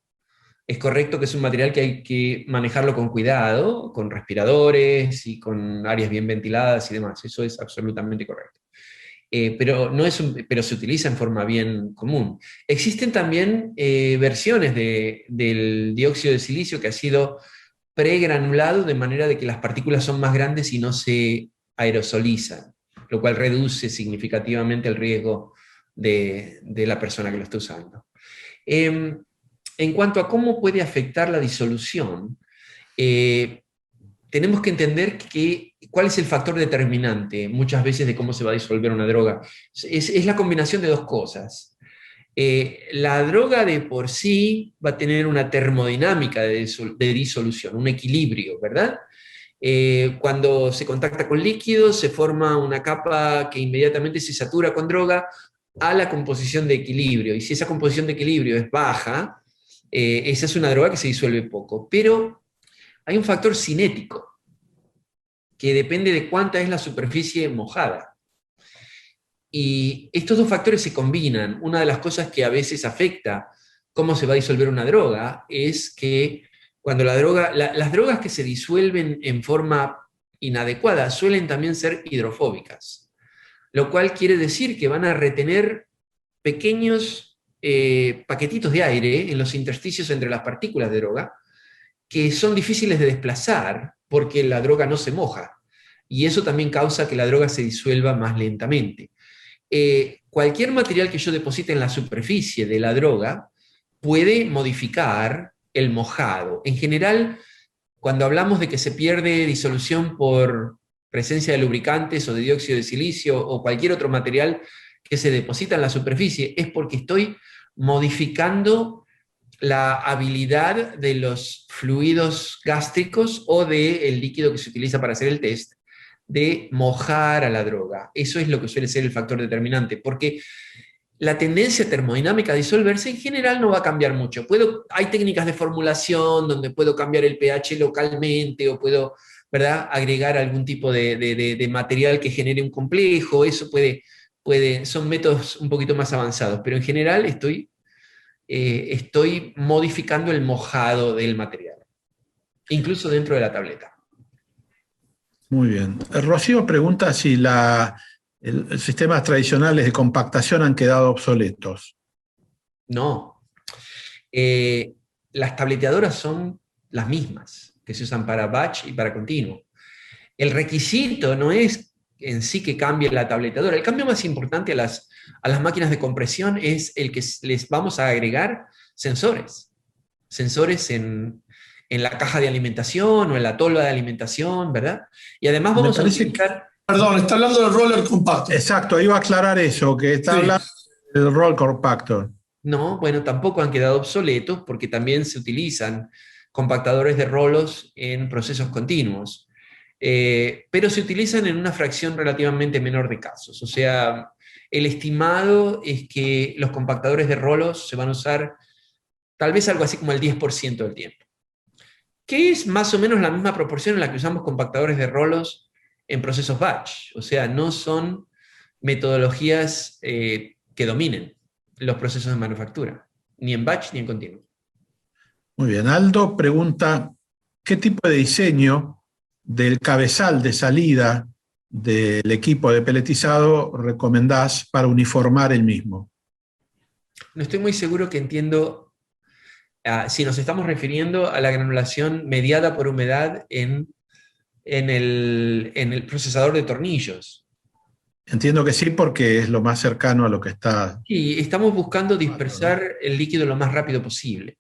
Es correcto que es un material que hay que manejarlo con cuidado, con respiradores y con áreas bien ventiladas y demás. Eso es absolutamente correcto. Pero se utiliza en forma bien común. Existen también versiones del dióxido de silicio que ha sido pregranulado de manera de que las partículas son más grandes y no se aerosolizan. lo cual reduce significativamente el riesgo de la persona que lo está usando. En cuanto a cómo puede afectar la disolución, tenemos que entender cuál es el factor determinante muchas veces de cómo se va a disolver una droga. Es la combinación de dos cosas. La droga de por sí va a tener una termodinámica de disolución, un equilibrio, ¿verdad? Cuando se contacta con líquidos, se forma una capa que inmediatamente se satura con droga a la composición de equilibrio. Y si esa composición de equilibrio es baja, esa es una droga que se disuelve poco. Pero hay un factor cinético, que depende de cuánta es la superficie mojada. Y estos dos factores se combinan. Una de las cosas que a veces afecta cómo se va a disolver una droga es que cuando las drogas que se disuelven en forma inadecuada suelen también ser hidrofóbicas, lo cual quiere decir que van a retener pequeños paquetitos de aire en los intersticios entre las partículas de droga, que son difíciles de desplazar porque la droga no se moja, y eso también causa que la droga se disuelva más lentamente. Cualquier material que yo deposite en la superficie de la droga puede modificar el mojado. En general, cuando hablamos de que se pierde disolución por presencia de lubricantes o de dióxido de silicio o cualquier otro material que se deposita en la superficie, es porque estoy modificando la habilidad de los fluidos gástricos o del líquido que se utiliza para hacer el test de mojar a la droga. Eso es lo que suele ser el factor determinante, porque la tendencia termodinámica a disolverse en general no va a cambiar mucho. Hay técnicas de formulación donde puedo cambiar el pH localmente o puedo, ¿verdad?, agregar algún tipo de material que genere un complejo. Eso son métodos un poquito más avanzados, pero en general estoy modificando el mojado del material, incluso dentro de la tableta. Muy bien. Rocío pregunta si los sistemas tradicionales de compactación han quedado obsoletos. No. Las tableteadoras son las mismas que se usan para batch y para continuo. El requisito no es en sí que cambie la tabletadora. El cambio más importante a las máquinas de compresión es el que les vamos a agregar sensores. Sensores en la caja de alimentación o en la tolva de alimentación, ¿verdad? Y además vamos a utilizar... Perdón, está hablando del roller compactor. Exacto, iba a aclarar eso, que está hablando del roller compactor. No, bueno, tampoco han quedado obsoletos porque también se utilizan compactadores de rolos en procesos continuos. Pero se utilizan en una fracción relativamente menor de casos. O sea, el estimado es que los compactadores de rolos se van a usar tal vez algo así como el 10% del tiempo, que es más o menos la misma proporción en la que usamos compactadores de rolos en procesos batch. O sea, no son metodologías que dominen los procesos de manufactura, ni en batch ni en continuo. Muy bien. Aldo pregunta, ¿qué tipo de diseño del cabezal de salida del equipo de peletizado recomendás para uniformar el mismo? No estoy muy seguro que entiendo si nos estamos refiriendo a la granulación mediada por humedad en el procesador de tornillos. Entiendo que sí, porque es lo más cercano a lo que está... Y estamos buscando dispersar el líquido lo más rápido posible.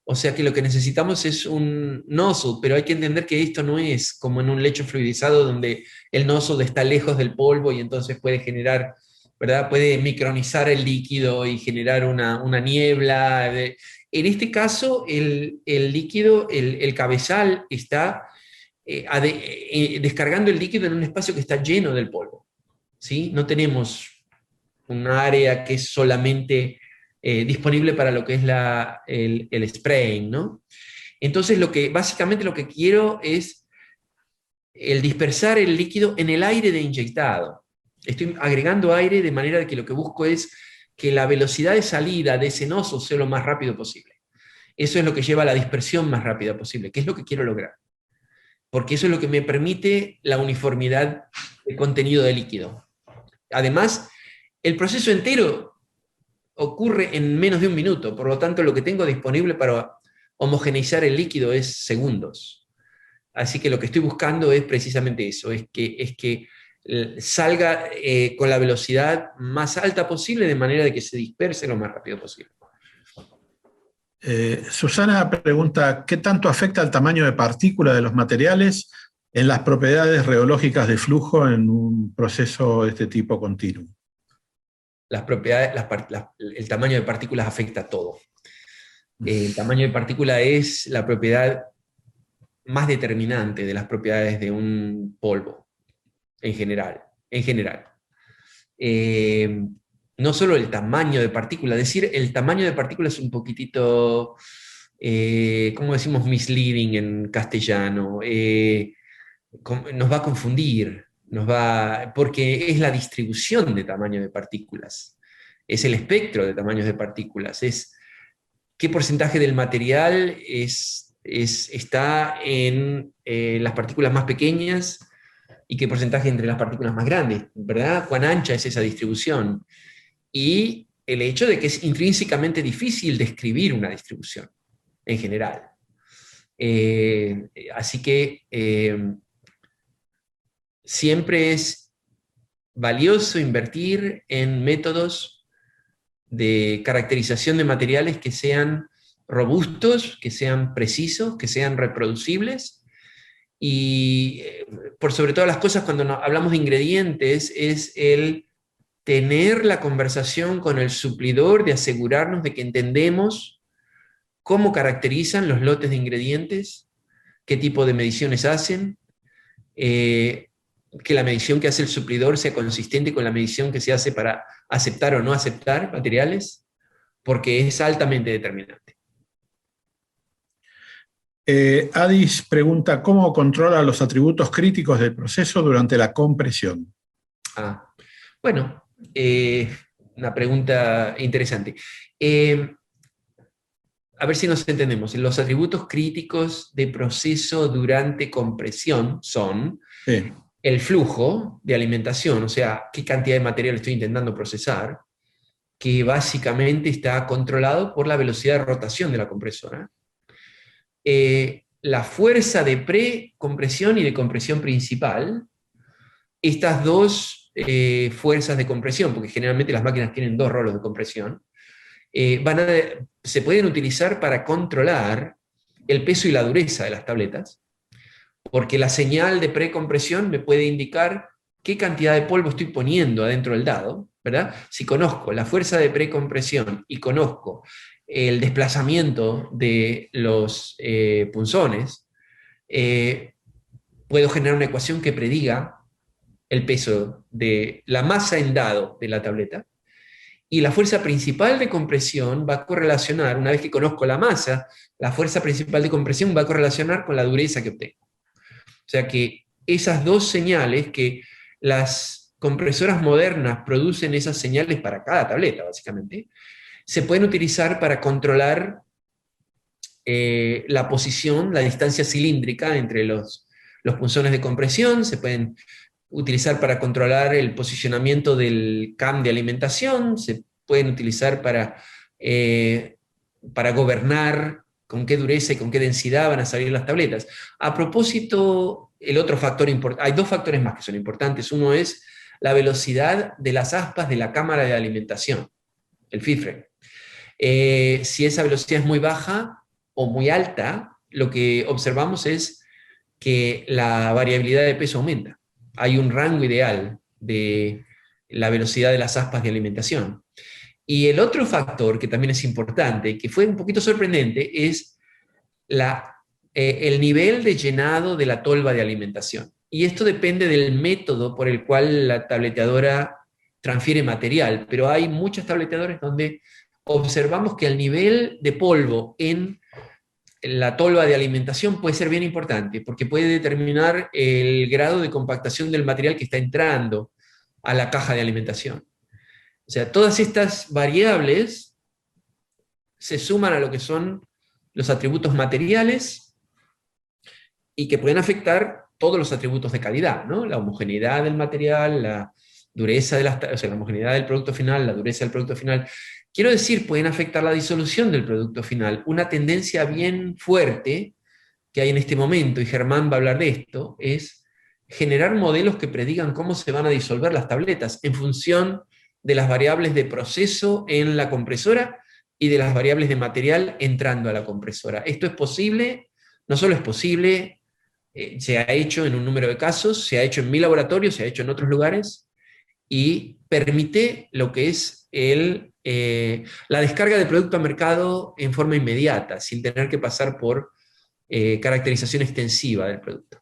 O sea que lo que necesitamos es un nozzle, pero hay que entender que esto no es como en un lecho fluidizado donde el nozzle está lejos del polvo y entonces puede generar, ¿verdad? Puede micronizar el líquido y generar una niebla. En este caso, el líquido, el cabezal está descargando el líquido en un espacio que está lleno del polvo. ¿Sí? No tenemos un área que es solamente disponible para lo que es el spraying, ¿no? Entonces, básicamente lo que quiero es el dispersar el líquido en el aire de inyectado. Estoy agregando aire de manera que lo que busco es que la velocidad de salida de ese nozo sea lo más rápido posible. Eso es lo que lleva a la dispersión más rápida posible, que es lo que quiero lograr. Porque eso es lo que me permite la uniformidad de contenido de líquido. Además, el proceso entero ocurre en menos de un minuto, por lo tanto lo que tengo disponible para homogeneizar el líquido es segundos. Así que lo que estoy buscando es precisamente eso, es que salga con la velocidad más alta posible, de manera de que se disperse lo más rápido posible. Susana pregunta, ¿qué tanto afecta el tamaño de partícula de los materiales en las propiedades reológicas de flujo en un proceso de este tipo continuo? Las propiedades, el tamaño de partículas afecta a todo. El tamaño de partícula es la propiedad más determinante de las propiedades de un polvo, en general. No solo el tamaño de partícula, decir el tamaño de partícula es un poquitito, ¿cómo decimos misleading en castellano? Nos va a confundir, porque es la distribución de tamaño de partículas, es el espectro de tamaños de partículas, es qué porcentaje del material está en las partículas más pequeñas y qué porcentaje entre las partículas más grandes, ¿verdad? ¿Cuán ancha es esa distribución? Y el hecho de que es intrínsecamente difícil describir una distribución, en general. Así que siempre es valioso invertir en métodos de caracterización de materiales que sean robustos, que sean precisos, que sean reproducibles, y por sobre todas las cosas, cuando hablamos de ingredientes, es el tener la conversación con el suplidor, de asegurarnos de que entendemos cómo caracterizan los lotes de ingredientes, qué tipo de mediciones hacen, que la medición que hace el suplidor sea consistente con la medición que se hace para aceptar o no aceptar materiales, porque es altamente determinante. Adis pregunta, ¿cómo controla los atributos críticos del proceso durante la compresión? Bueno, una pregunta interesante. A ver si nos entendemos. Los atributos críticos de proceso durante compresión son el flujo de alimentación, o sea, qué cantidad de material estoy intentando procesar, que básicamente está controlado por la velocidad de rotación de la compresora. La fuerza de precompresión y de compresión principal, estas dos fuerzas de compresión, porque generalmente las máquinas tienen dos rolos de compresión, se pueden utilizar para controlar el peso y la dureza de las tabletas, porque la señal de precompresión me puede indicar qué cantidad de polvo estoy poniendo adentro del dado, ¿verdad? Si conozco la fuerza de precompresión y conozco el desplazamiento de los punzones, puedo generar una ecuación que prediga el peso de la masa en dado de la tableta, y la fuerza principal de compresión va a correlacionar, una vez que conozco la masa, la fuerza principal de compresión va a correlacionar con la dureza que obtengo. O sea que esas dos señales, que las compresoras modernas producen esas señales para cada tableta, básicamente, se pueden utilizar para controlar la posición, la distancia cilíndrica entre los punzones de compresión, se pueden utilizar para controlar el posicionamiento del cam de alimentación, se pueden utilizar para gobernar con qué dureza y con qué densidad van a salir las tabletas. A propósito, el otro factor importante, hay dos factores más que son importantes. Uno es la velocidad de las aspas de la cámara de alimentación, el feed frame. Si esa velocidad es muy baja o muy alta, lo que observamos es que la variabilidad de peso aumenta. Hay un rango ideal de la velocidad de las aspas de alimentación. Y el otro factor que también es importante, que fue un poquito sorprendente, es el nivel de llenado de la tolva de alimentación. Y esto depende del método por el cual la tableteadora transfiere material, pero hay muchos tableteadores donde observamos que el nivel de polvo en la tolva de alimentación puede ser bien importante, porque puede determinar el grado de compactación del material que está entrando a la caja de alimentación. O sea, todas estas variables se suman a lo que son los atributos materiales y que pueden afectar todos los atributos de calidad, ¿no? La homogeneidad del material, la dureza de la homogeneidad del producto final, la dureza del producto final. Quiero decir, pueden afectar la disolución del producto final. Una tendencia bien fuerte que hay en este momento, y Germán va a hablar de esto, es generar modelos que predigan cómo se van a disolver las tabletas en función de las variables de proceso en la compresora y de las variables de material entrando a la compresora. Esto es posible, no solo es posible, se ha hecho en un número de casos, se ha hecho en mi laboratorio, se ha hecho en otros lugares, y permite lo que es la descarga de producto a mercado en forma inmediata, sin tener que pasar por caracterización extensiva del producto.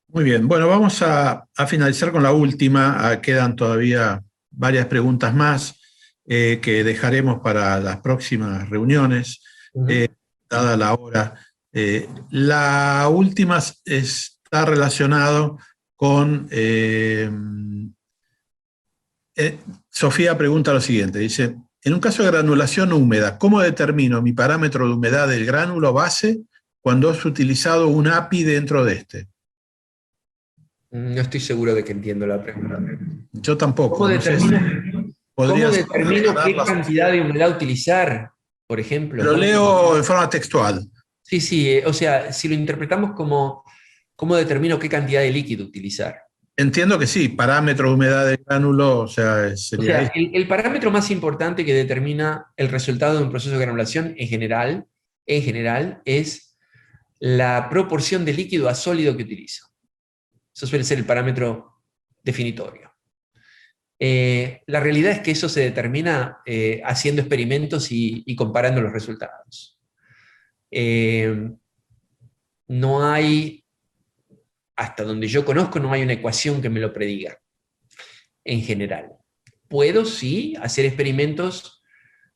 Muy bien, bueno, vamos a finalizar con la última. Quedan todavía varias preguntas más que dejaremos para las próximas reuniones, dada la hora. La última está relacionado con... Sofía pregunta lo siguiente, dice, en un caso de granulación húmeda, ¿cómo determino mi parámetro de humedad del gránulo base cuando es utilizado un API dentro de este? No estoy seguro de que entiendo la pregunta. Yo tampoco. ¿Cómo determino qué cantidad de humedad utilizar, por ejemplo? Lo leo en forma textual. Sí, o sea, si lo interpretamos como ¿cómo determino qué cantidad de líquido utilizar? Entiendo que sí, parámetro de humedad del gránulo, o sea, sería... el parámetro más importante que determina el resultado de un proceso de granulación en general es la proporción de líquido a sólido que utilizo. Eso suele ser el parámetro definitorio. La realidad es que eso se determina haciendo experimentos y comparando los resultados. No hay, hasta donde yo conozco, no hay una ecuación que me lo prediga, en general. Puedo, sí, hacer experimentos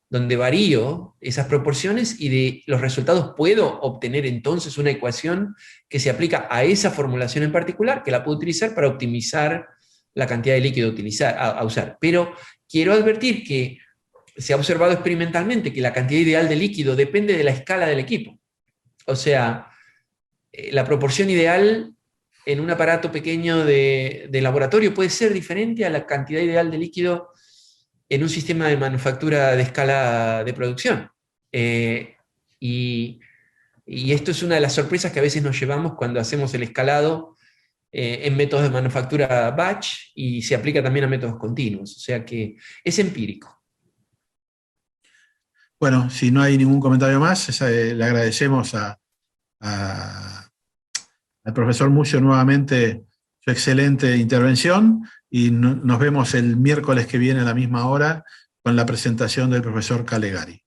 donde varío esas proporciones y de los resultados puedo obtener entonces una ecuación que se aplica a esa formulación en particular, que la puedo utilizar para optimizar la cantidad de líquido a usar. Pero quiero advertir que se ha observado experimentalmente que la cantidad ideal de líquido depende de la escala del equipo. O sea, la proporción ideal en un aparato pequeño de laboratorio puede ser diferente a la cantidad ideal de líquido en un sistema de manufactura de escala de producción. Y esto es una de las sorpresas que a veces nos llevamos cuando hacemos el escalado en métodos de manufactura batch y se aplica también a métodos continuos. O sea que es empírico. Bueno, si no hay ningún comentario más, le agradecemos al profesor Mucio nuevamente su excelente intervención y nos vemos el miércoles que viene a la misma hora con la presentación del profesor Calegari.